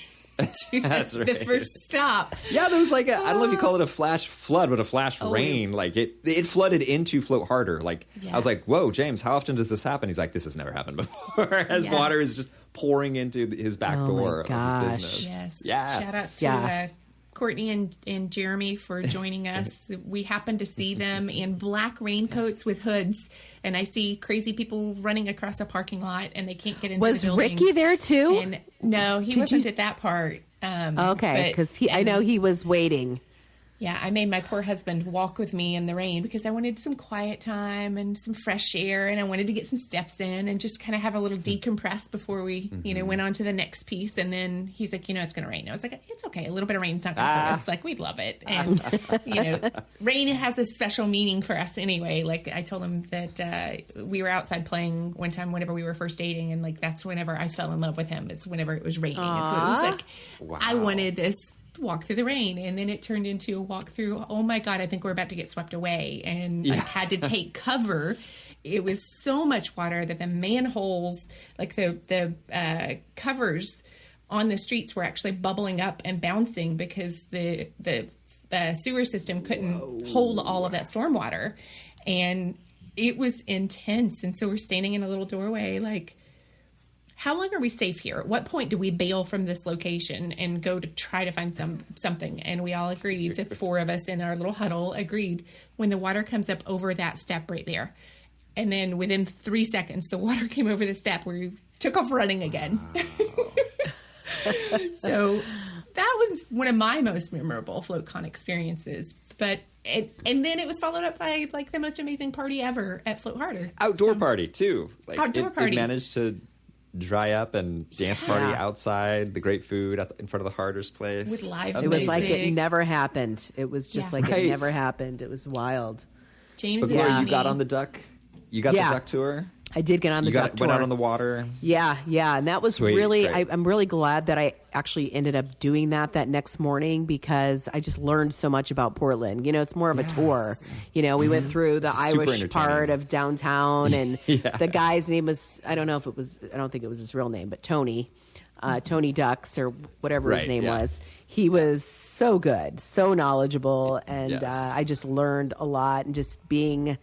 That's the right. first stop. Yeah, there was like I don't know if you call it a flash flood, but a flash rain. Like it flooded into Float Harder. Like I was like, whoa, James, how often does this happen? He's like, this has never happened before. As Yeah. water is just pouring into his back Oh my door of gosh. his business. Yes. Yeah. Shout out to Courtney and Jeremy for joining us. We happened to see them in black raincoats with hoods, and I see crazy people running across a parking lot, and they can't get into Was the building. Ricky there too? And no, he wasn't at that part. Okay, because I know he was waiting. Yeah, I made my poor husband walk with me in the rain because I wanted some quiet time and some fresh air, and I wanted to get some steps in and just kind of have a little decompress before we, went on to the next piece. And then he's like, it's going to rain. I was like, it's okay. A little bit of rain's not going to hurt us. Like, we'd love it. And, rain has a special meaning for us anyway. Like, I told him that we were outside playing one time whenever we were first dating, and, like, that's whenever I fell in love with him. It's whenever it was raining. And so it was like, I wanted this walk through the rain, and then it turned into a walk through, oh my god, I think we're about to get swept away, and like had to take cover. It was so much water that the manholes, like the covers on the streets, were actually bubbling up and bouncing because the sewer system couldn't hold all of that storm water, and it was intense. And so we're standing in a little doorway like, how long are we safe here? At what point do we bail from this location and go to try to find something? And we all agreed, the four of us in our little huddle agreed, when the water comes up over that step right there. And then within 3 seconds, the water came over the step. We took off running again. So that was one of my most memorable FloatCon experiences. But and then it was followed up by like the most amazing party ever at Float Harder. Outdoor party too. Like Outdoor party. It managed to dry up and dance party outside, the great food in front of the Harder's place. With live It was like it music. never happened. It was just like it never happened. It was wild. James But and Gloria, Amy. you got on the duck. You got the duck tour. I did get on the duck tour. Went out on the water. Yeah, and that was Sweet, really. great. I'm really glad that I actually ended up doing that next morning because I just learned so much about Portland. It's more of a tour. We went through the Super Irish part entertaining. of downtown, and the guy's name was I don't think it was his real name, but Tony. Tony Ducks or whatever his name was. He was so good, so knowledgeable, and I just learned a lot. And just being,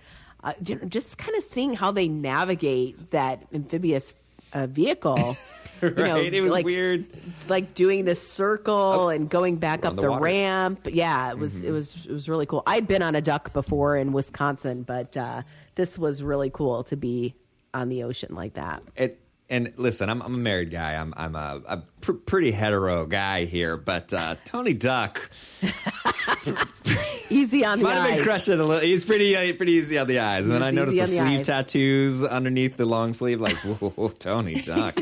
just kind of seeing how they navigate that amphibious vehicle. Right, it was like, weird. It's like doing this circle and going back up the the water. ramp. Yeah, it was really cool. I'd been on a duck before in Wisconsin, but this was really cool to be on the ocean like that. And listen, I'm a married guy. I'm a pretty hetero guy here, but Tony Duck Easy on the might have been eyes. crushing it a little. He's pretty easy on the eyes. And then I He's noticed easy the on the sleeve eyes. tattoos underneath the long sleeve. Like, whoa, Tony Duck.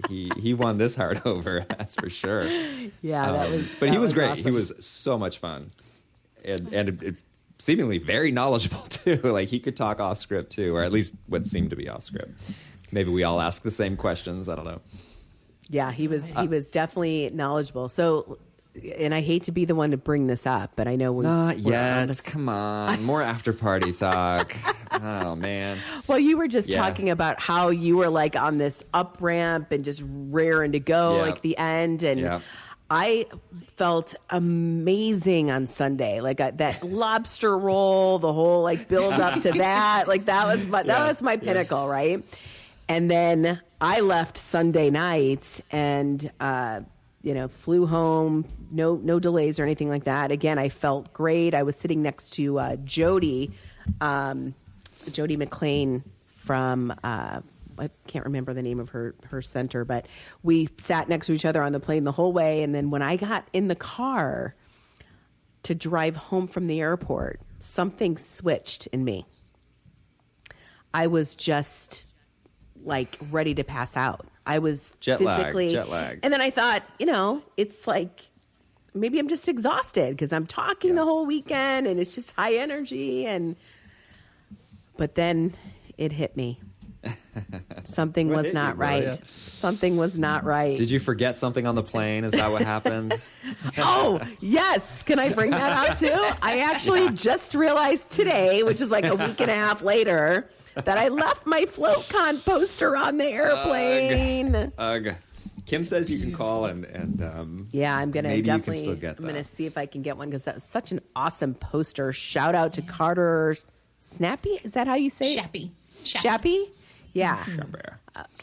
He won this heart over. That's for sure. Yeah, that was. But that he was great. awesome. He was so much fun, and seemingly very knowledgeable too. Like he could talk off script too, or at least what seemed to be off script. Maybe we all ask the same questions. I don't know. Yeah, he was definitely knowledgeable. So, and I hate to be the one to bring this up, but I know we're Not we're yet. on this- Come on, more after party talk. Oh man. Well, you were just Yeah. talking about how you were like on this up ramp and just raring to go, Yeah. like the end, and Yeah. I felt amazing on Sunday. Like that lobster roll, the whole like build up to that. Like that was my pinnacle, right? And then I left Sunday night and flew home. No delays or anything like that. Again, I felt great. I was sitting next to Jody McLean from I can't remember the name of her center, but we sat next to each other on the plane the whole way. And then when I got in the car to drive home from the airport, something switched in me. I was just like ready to pass out. I was jet lag. And then I thought, it's like maybe I'm just exhausted because I'm talking the whole weekend and it's just high energy. But then it hit me. Something was not right. Something was not right. Did you forget something on the plane? Is that what happened? Oh, yes. Can I bring that out too? I actually just realized today, which is like a week and a half later, that I left my FloatCon poster on the airplane. Ugh. Kim says you can call and yeah, I'm gonna maybe definitely. You can still get that. I'm gonna see if I can get one because that's such an awesome poster. Shout out to Carter Snappy. Is that how you say it? Shappy? Yeah.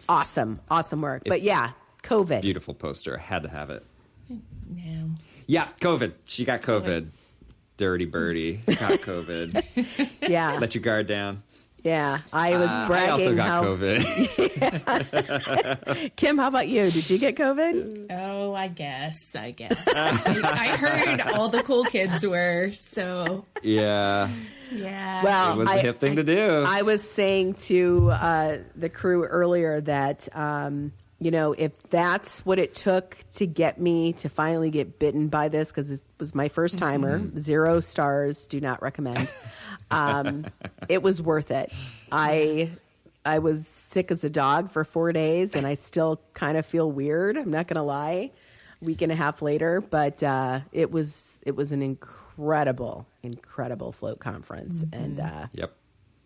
Awesome work. But yeah, COVID. Beautiful poster. Had to have it. No. Yeah, COVID. She got COVID. Dirty birdie. Got COVID. Yeah. Let your guard down. Yeah, I was bragging. I also got COVID. Kim, how about you? Did you get COVID? Oh, I guess. I heard all the cool kids were, so. Yeah. Yeah. Well, it was the hip thing to do. I was saying to the crew earlier that, if that's what it took to get me to finally get bitten by this, because it was my first timer, 0 stars, do not recommend. It was worth it. I was sick as a dog for 4 days, and I still kind of feel weird. I'm not going to lie. A week and a half later, but it was an incredible float conference, and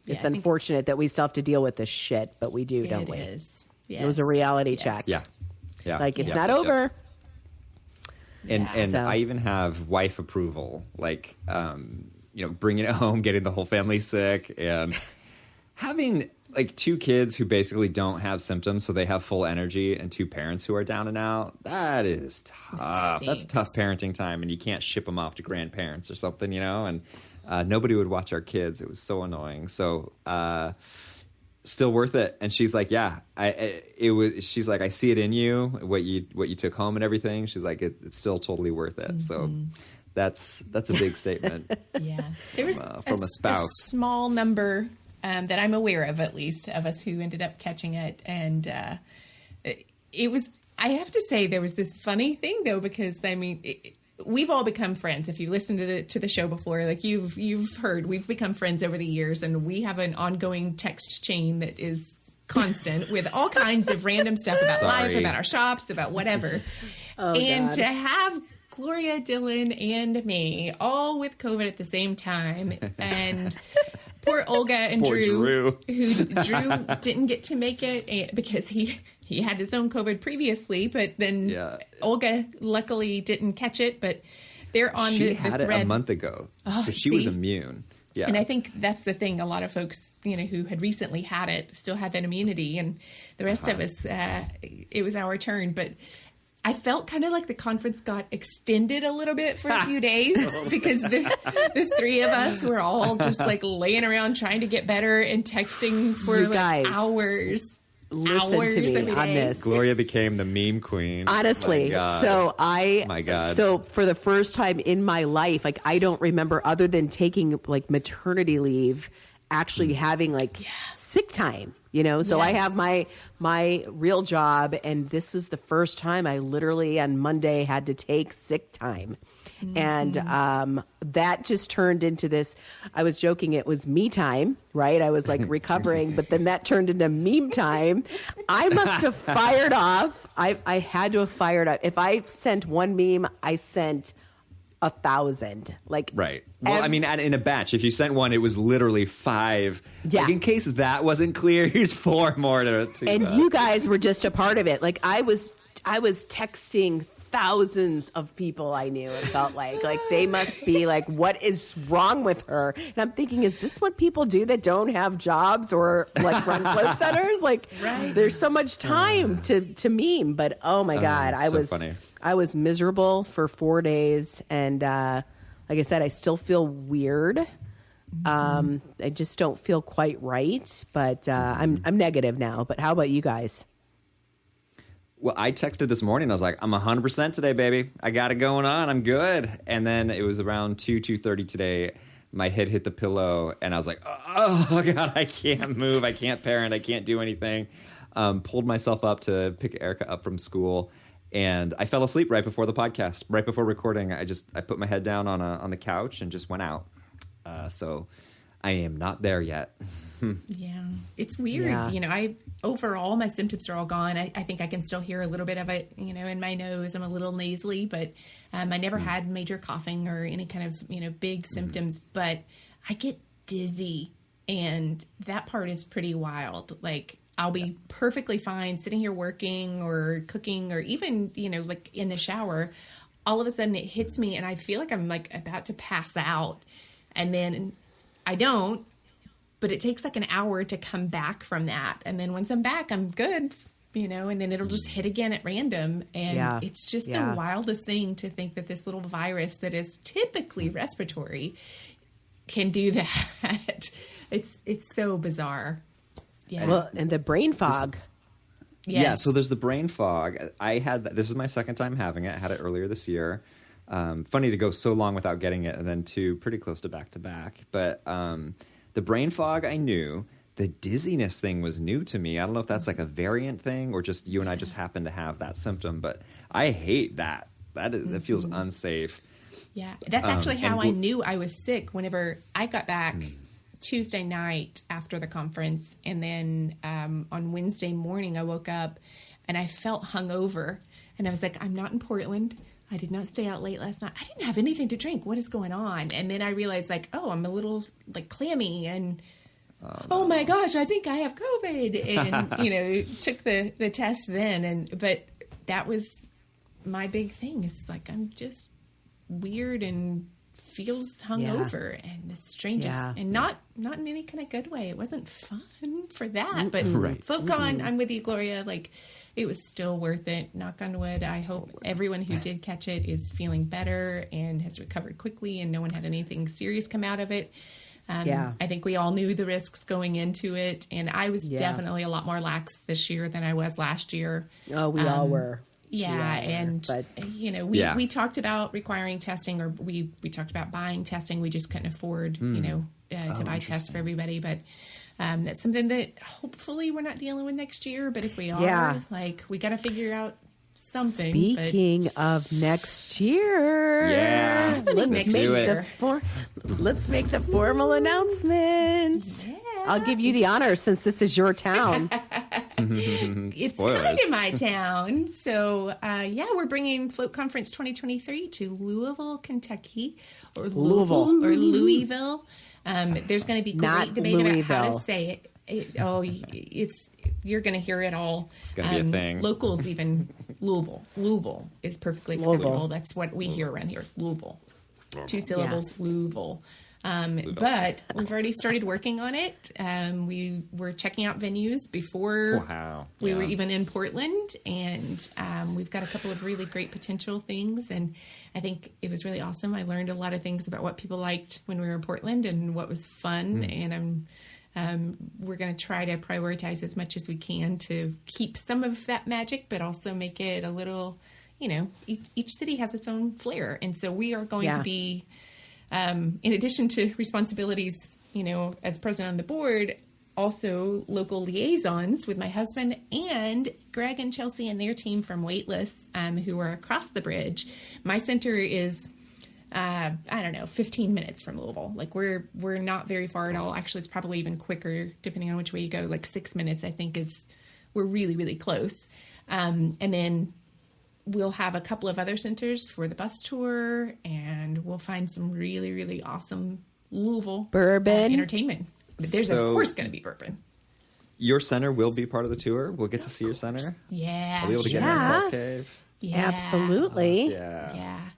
it's unfortunate that we still have to deal with this shit, but we do, don't we? It is. Yes. It was a reality check. Yeah. Like it's not over. And So. I even have wife approval, like bringing it home, getting the whole family sick, and having like 2 kids who basically don't have symptoms, so they have full energy, and 2 parents who are down and out. That is tough. That's tough parenting time, and you can't ship them off to grandparents or something, and nobody would watch our kids. It was so annoying. So still worth it. And she's like, yeah, she's like, I see it in you, what you took home and everything. She's like, it's still totally worth it. Mm-hmm. So that's a big statement. Yeah. There was from a spouse. A small number that I'm aware of, at least, of us who ended up catching it. And it was, I have to say, there was this funny thing, though, because, I mean, we've all become friends. If you listen to the show before, like you've heard, we've become friends over the years, and we have an ongoing text chain that is constant with all kinds of random stuff about life, about our shops, about whatever. God. To have Gloria, Dylan, and me all with COVID at the same time, and poor Olga and Drew, who Drew didn't get to make it because he had his own COVID previously, but then Olga luckily didn't catch it, but they're on the thread. She had it a month ago, so she was immune. Yeah. And I think that's the thing. A lot of folks, who had recently had it still had that immunity, and the rest of us, it was our turn. But I felt kind of like the conference got extended a little bit for a few days because the 3 of us were all just like laying around trying to get better and texting for like hours. Listen to me on this. Gloria became the meme queen. Honestly. So for the first time in my life, like I don't remember, other than taking like maternity leave, actually having like sick time, so I have my real job, and this is the first time I literally on Monday had to take sick time. Mm-hmm. And that just turned into this, I was joking, it was me time, right? I was like recovering, but then that turned into meme time. I must have fired off. I had to have fired off. If I sent one meme, I sent 1,000. Right. Well, I mean, in a batch, if you sent one, it was literally 5. Yeah. Like, in case that wasn't clear, here's 4 more to and you guys were just a part of it. Like I was texting thousands of people I knew. It felt like they must be like, what is wrong with her? And I'm thinking, is this what people do that don't have jobs or like run float centers? Like, there's so much time to meme. But oh my God, I was miserable for 4 days, and like I said, I still feel weird. I just don't feel quite right, but I'm negative now. But how about you guys? Well, I texted this morning. I was like, I'm 100% today, baby. I got it going on. I'm good. And then it was around 2:30 today. My head hit the pillow, and I was like, oh, God, I can't move. I can't parent. I can't do anything. Pulled myself up to pick Erica up from school, and I fell asleep right before the podcast, right before recording. I put my head down on the couch and just went out. So I am not there yet. Yeah, it's weird. Yeah. Overall, my symptoms are all gone. I think I can still hear a little bit of it, in my nose. I'm a little nasally, but I never had major coughing or any kind of, big symptoms. But I get dizzy, and that part is pretty wild. Like, I'll be perfectly fine sitting here working or cooking or even, like in the shower. All of a sudden, it hits me, and I feel like I'm like about to pass out. And then I don't. But it takes like an hour to come back from that. And then once I'm back, I'm good, and then it'll just hit again at random. And it's just the wildest thing to think that this little virus that is typically respiratory can do that. It's so bizarre. Yeah. Well, and the brain fog. Yes. Yeah, so there's the brain fog. I had that. This is my second time having it. I had it earlier this year. Funny to go so long without getting it, and then two pretty close to back to back. But the brain fog, I knew. The dizziness thing was new to me. I don't know if that's like a variant thing or just you and I just happen to have that symptom, but I hate that. That feels unsafe. Yeah, that's actually how I knew I was sick whenever I got back Tuesday night after the conference. And then on Wednesday morning, I woke up and I felt hungover. And I was like, I'm not in Portland. I did not stay out late last night. I didn't have anything to drink. What is going on? And then I realized, like, oh, I'm a little, like, clammy. And, oh my gosh, I think I have COVID. And, took the test then. But that was my big thing. Is like, I'm just weird and feels hungover and the strangest. Yeah. And not in any kind of good way. It wasn't fun for that. But FloatCon, I'm with you, Gloria. Like, it was still worth it. Knock on wood. I hope everyone who did catch it is feeling better and has recovered quickly and no one had anything serious come out of it. I think we all knew the risks going into it. And I was definitely a lot more lax this year than I was last year. Oh, we all were. Yeah. We talked about requiring testing, or we talked about buying testing. We just couldn't afford, to buy tests for everybody. But that's something that hopefully we're not dealing with next year. But if we are, we got to figure out something. Speaking of next year, let's make the formal announcement. Yeah. I'll give you the honor since this is your town. It's kind of my town. So, we're bringing Float Conference 2023 to Louisville, Kentucky, or Louisville, or Louisville. There's going to be great debate about how to say it. You're going to hear it all. It's going to be a thing. Locals even Louisville. Louisville is perfectly acceptable. That's what we hear around here. Louisville. 2 syllables. Louisville. But we've already started working on it. We were checking out venues before we were even in Portland, and we've got a couple of really great potential things. And I think it was really awesome. I learned a lot of things about what people liked when we were in Portland and what was fun. And we're going to try to prioritize as much as we can to keep some of that magic, but also make it a little, each city has its own flair. And so we are going to be, in addition to responsibilities, as president on the board, also local liaisons with my husband and Greg and Chelsea and their team from Weightless, who are across the bridge. My center is, 15 minutes from Louisville. Like we're not very far at all. Actually, it's probably even quicker depending on which way you go. Like 6 minutes, I think we're really, really close. And then we'll have a couple of other centers for the bus tour, and we'll find some really, really awesome Louisville bourbon entertainment. There's of course going to be bourbon. Your center will be part of the tour. We'll get to see your center. Yeah. I'll be able to get in the Salt Cave. Absolutely. Yeah.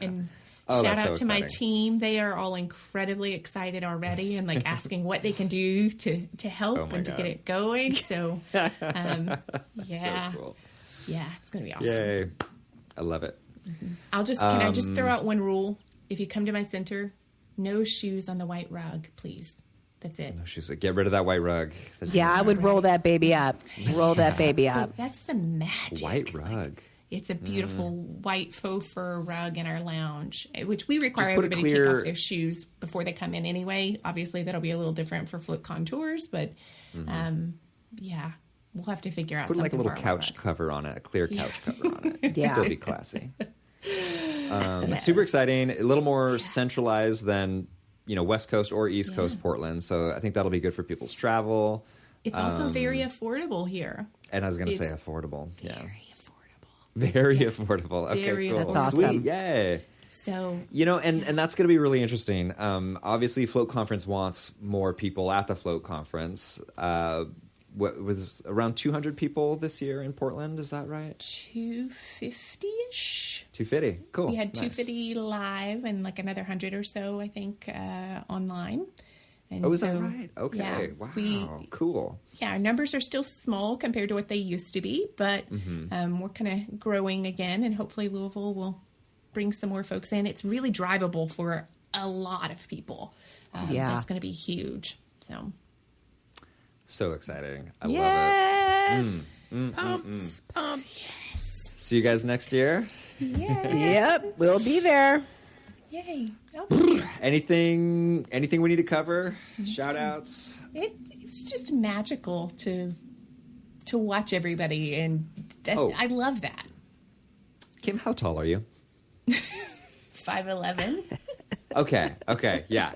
And Oh, shout that's out so to my exciting. team. They are all incredibly excited already and like asking what they can do to help Oh my and to God. get it going. So, yeah. So cool. Yeah, it's going to be awesome. Yay. I love it. Can I just throw out one rule? If you come to my center, no shoes on the white rug, please. That's it. No, she's like, get rid of that white rug. That's Yeah, I would roll that baby up. Roll that baby up. But that's the magic. white rug. It's a beautiful white faux fur rug in our lounge, which we require Just put a everybody to clear- take off their shoes before they come in anyway. Obviously, that'll be a little different for FloatCon tours, but yeah, we'll have to figure out Put something like a little for our couch rug. cover on it, a clear couch cover on it. Yeah. Still be classy. Yes. Super exciting. A little more centralized than, West Coast or East Coast Portland. So I think that'll be good for people's travel. It's also very affordable here. And I was going to say It's affordable. Yeah. Very affordable. Very affordable. Okay, Very cool. affordable. That's awesome. Sweet. Yay. So And that's going to be really interesting. Obviously, Float Conference wants more people at the Float Conference. What was around 200 people this year in Portland? Is that right? 250-ish. 250. Cool. We had Nice. 250 live and like another 100 or so, I think, online. And Oh, is so, that right? Okay. yeah, Wow. Cool. our numbers are still small compared to what they used to be, but we're kind of growing again, and hopefully Louisville will bring some more folks in. It's really drivable for a lot of people. Yeah. That's going to be huge. So exciting. I love Yes. Pumps. it. See you guys next year. Yeah. Yep, we'll be there. Yay. Okay. Anything we need to cover? Shout outs? It was just magical to watch everybody, and I love that. Kim, how tall are you? 5'11". Okay. Yeah.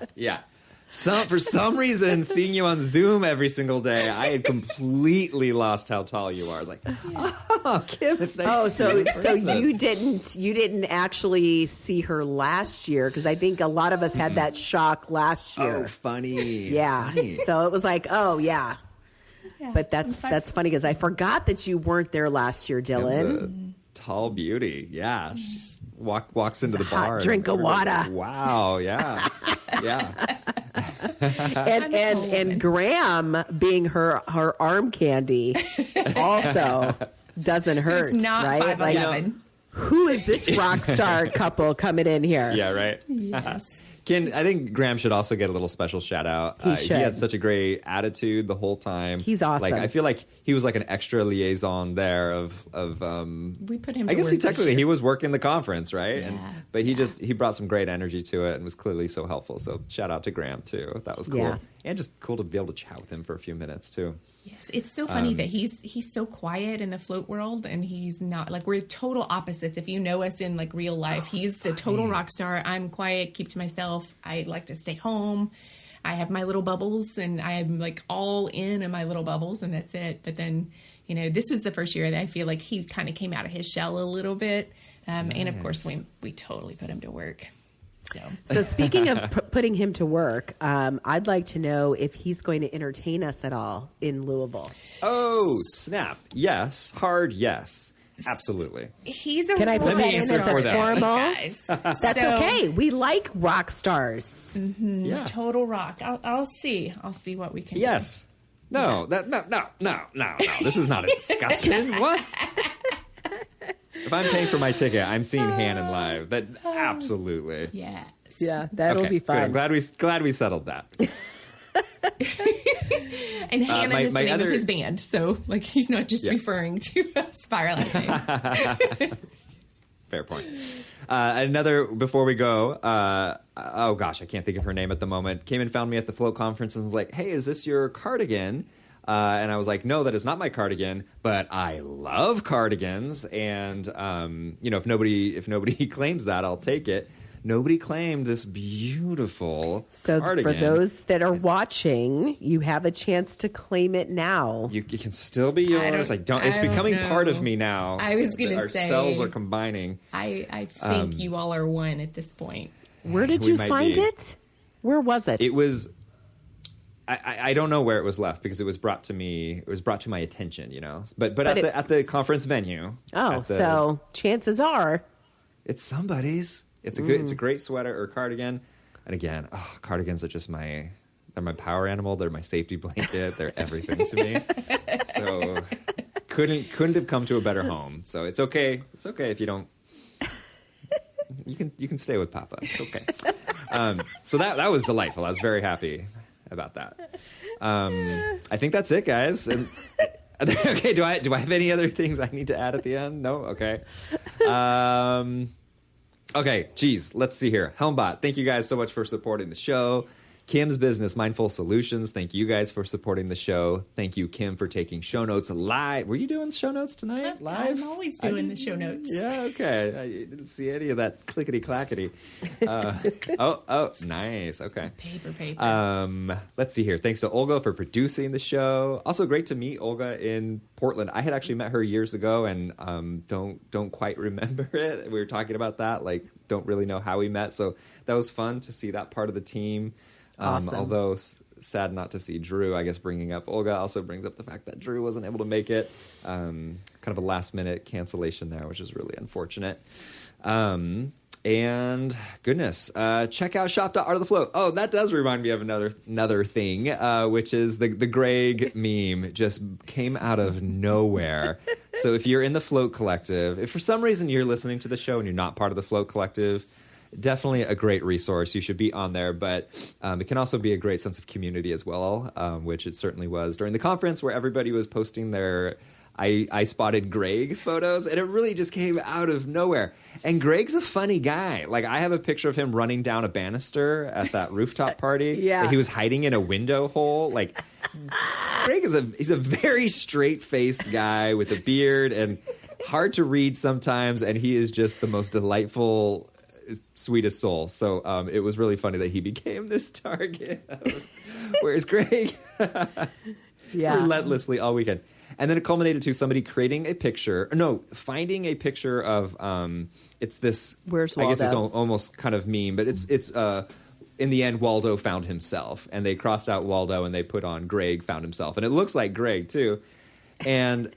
For some reason, seeing you on Zoom every single day, I had completely lost how tall you are. I was like, oh, Kim, it's nice. Oh, to see so you in so person. you didn't actually see her last year, because I think a lot of us had that shock last year. Oh, funny. Yeah. Funny. So it was like, oh yeah. Yeah. But that's funny, because I forgot that you weren't there last year, Kim's Dylan. a tall beauty. Yeah. She just walks into the It's a hot bar. and drink of everybody's water. like, wow. Yeah. Yeah. And Graham, being her arm candy, also doesn't hurt, He's not right? 5'11". Who is this rock star couple coming in here? Yeah, right. Yes. Ken, I think Graham should also get a little special shout out. He should. He had such a great attitude the whole time. He's awesome. Like, I feel like he was like an extra liaison there of We put him to I guess work he this technically year. he was working the conference, right? Yeah. But he brought some great energy to it and was clearly so helpful. So shout out to Graham too. That was cool. Yeah. And just cool to be able to chat with him for a few minutes too. Yes, it's so funny that he's so quiet in the float world, and he's not. Like, we're total opposites. If you know us in like real life, he's the total rock star. I'm quiet, keep to myself. I like to stay home. I have my little bubbles, and I'm like all in my little bubbles, and that's it. But then, this was the first year that I feel like he kind of came out of his shell a little bit, and of course we totally put him to work. So speaking of putting him to work, I'd like to know if he's going to entertain us at all in Louisville. Oh, snap. Yes. Hard yes. Absolutely. He's a Can I put Let me that in as answer for a that. formal? guys. That's So, okay. We like rock stars. Yeah. Total rock. I'll see what we can Yes. No. No. This is not a discussion. What? If I'm paying for my ticket, I'm seeing Hannon live. That absolutely. do. Yes. Yeah, that'll Okay, be good. fun. I'm glad we settled that. And Hannon my is the name other- of his band, so like he's not just Yeah. referring to us by our last name. Fair point. Another before we go. Oh gosh, I can't think of her name at the moment. Came and found me at the Float conference and was like, "Hey, is this your cardigan?" And I was like, "No, that is not my cardigan, but I love cardigans." And if nobody claims that, I'll take it. Nobody claimed this beautiful So cardigan. for those that are watching, you have a chance to claim it now. You can still be yours. It's I don't becoming part of know. me now. I was gonna Our say- cells are combining. I think you all are one at this point. Where did We you might find be. it? Where was it? It was I don't know where it was left because it was brought to me. It was brought to my attention, But at the conference venue. Oh, so chances are it's somebody's. It's a great sweater or cardigan. And again, cardigans are just they're my power animal. They're my safety blanket. They're everything to me. So couldn't have come to a better home. So it's okay. It's okay if you don't. You can stay with Papa. It's okay. So that was delightful. I was very happy about that. I think that's it, guys. And, okay, do I have any other things I need to add at the end? No? Okay. Okay, geez, let's see here. Helmbot, thank you guys so much for supporting the show. Kim's Business, Mindful Solutions, thank you guys for supporting the show. Thank you, Kim, for taking show notes live. Were you doing show notes tonight live? I'm always doing the show notes. Yeah, okay. I didn't see any of that clickety-clackety. Oh, nice. Okay. Paper. Let's see here. Thanks to Olga for producing the show. Also great to meet Olga in Portland. I had actually met her years ago and don't quite remember it. We were talking about that, don't really know how we met. So that was fun to see that part of the team. Awesome. Although sad not to see Drew. I guess bringing up Olga also brings up the fact that Drew wasn't able to make it. Kind of a last-minute cancellation there, which is really unfortunate. And goodness, check out shop.artofthefloat. Oh, that does remind me of another thing, which is the Greg meme just came out of nowhere. So if you're in the Float Collective, if for some reason you're listening to the show and you're not part of the Float Collective, definitely a great resource. You should be on there, but it can also be a great sense of community as well, which it certainly was during the conference where everybody was posting their I spotted Greg photos, and it really just came out of nowhere. And Greg's a funny guy. I have a picture of him running down a banister at that rooftop party. Yeah. He was hiding in a window hole. Greg he's a very straight-faced guy with a beard and hard to read sometimes, and he is just the most delightful, sweetest soul. So it was really funny that he became this target. Where's Greg? Relentlessly all weekend. And then it culminated to somebody finding a picture of it's this. Where's Waldo? I guess it's almost kind of meme, but it's in the end Waldo found himself, and they crossed out Waldo and they put on Greg found himself, and it looks like Greg too. And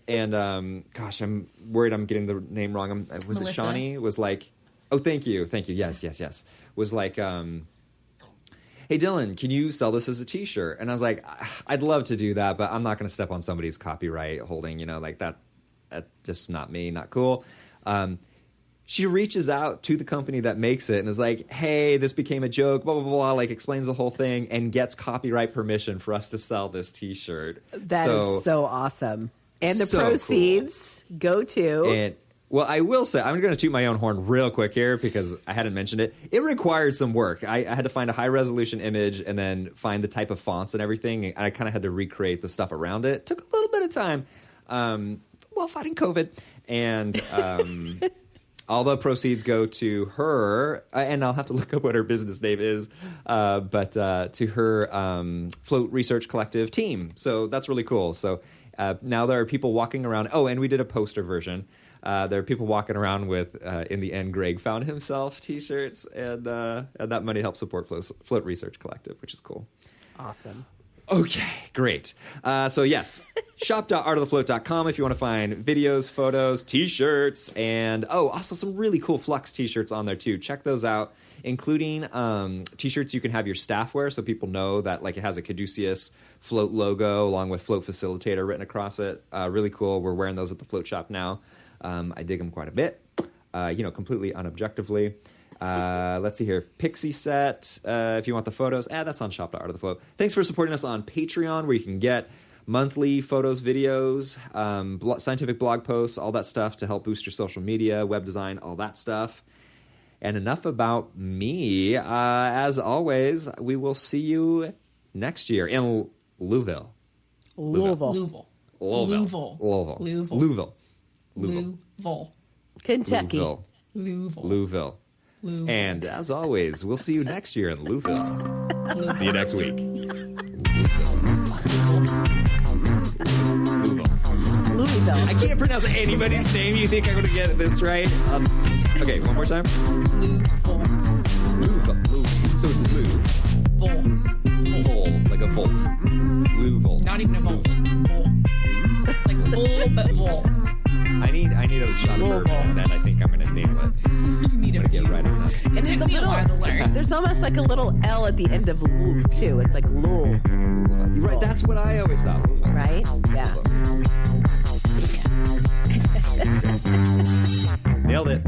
gosh, I'm worried I'm getting the name wrong. Was Melissa. it Shawnee? Was like, oh, thank you. Yes. Was like, hey, Dylan, can you sell this as a T-shirt? And I was like, I'd love to do that, but I'm not going to step on somebody's copyright holding, that. That's just not me, not cool. She reaches out to the company that makes it and is like, hey, this became a joke, blah, blah, blah, explains the whole thing and gets copyright permission for us to sell this T-shirt. That is so awesome. And the proceeds go to... Well, I will say, I'm going to toot my own horn real quick here because I hadn't mentioned it. It required some work. I had to find a high-resolution image and then find the type of fonts and everything. And I kind of had to recreate the stuff around it. It took a little bit of time while fighting COVID. And all the proceeds go to her, and I'll have to look up what her business name is, but to her Float Research Collective team. So that's really cool. So now there are people walking around. Oh, and we did a poster version. There are people walking around with, in the end, Greg found himself T-shirts, and that money helps support Float Research Collective, which is cool. Awesome. Okay, great. So yes, shop.artofthefloat.com if you want to find videos, photos, T-shirts, and also some really cool Flux T-shirts on there too. Check those out, including T-shirts you can have your staff wear so people know that it has a Caduceus Float logo along with Float Facilitator written across it. Really cool. We're wearing those at the Float Shop now. I dig them quite a bit, completely unobjectively. Let's see here. Pixie set, if you want the photos. That's on shop.artofthefloat. Thanks for supporting us on Patreon, where you can get monthly photos, videos, scientific blog posts, all that stuff to help boost your social media, web design, all that stuff. And enough about me. As always, we will see you next year in Louisville. Kentucky. Louisville. And as always, we'll see you next year in Louisville. See you next week. Louisville. I can't pronounce anybody's name. You think I'm going to get this right? Okay, one more time. Louisville. So it's Lou. Vol. Like a volt. Louisville. Not even a vol. Vol. Like vol, but vol. I need a shot of bourbon, and then I think I'm going to nail it. You need I'm a going to few. get right on that. It took me a while to learn. There's almost like a little L at the end of Lul, too. It's like Lul, You're right, that's what I always thought. right? Yeah. Nailed it.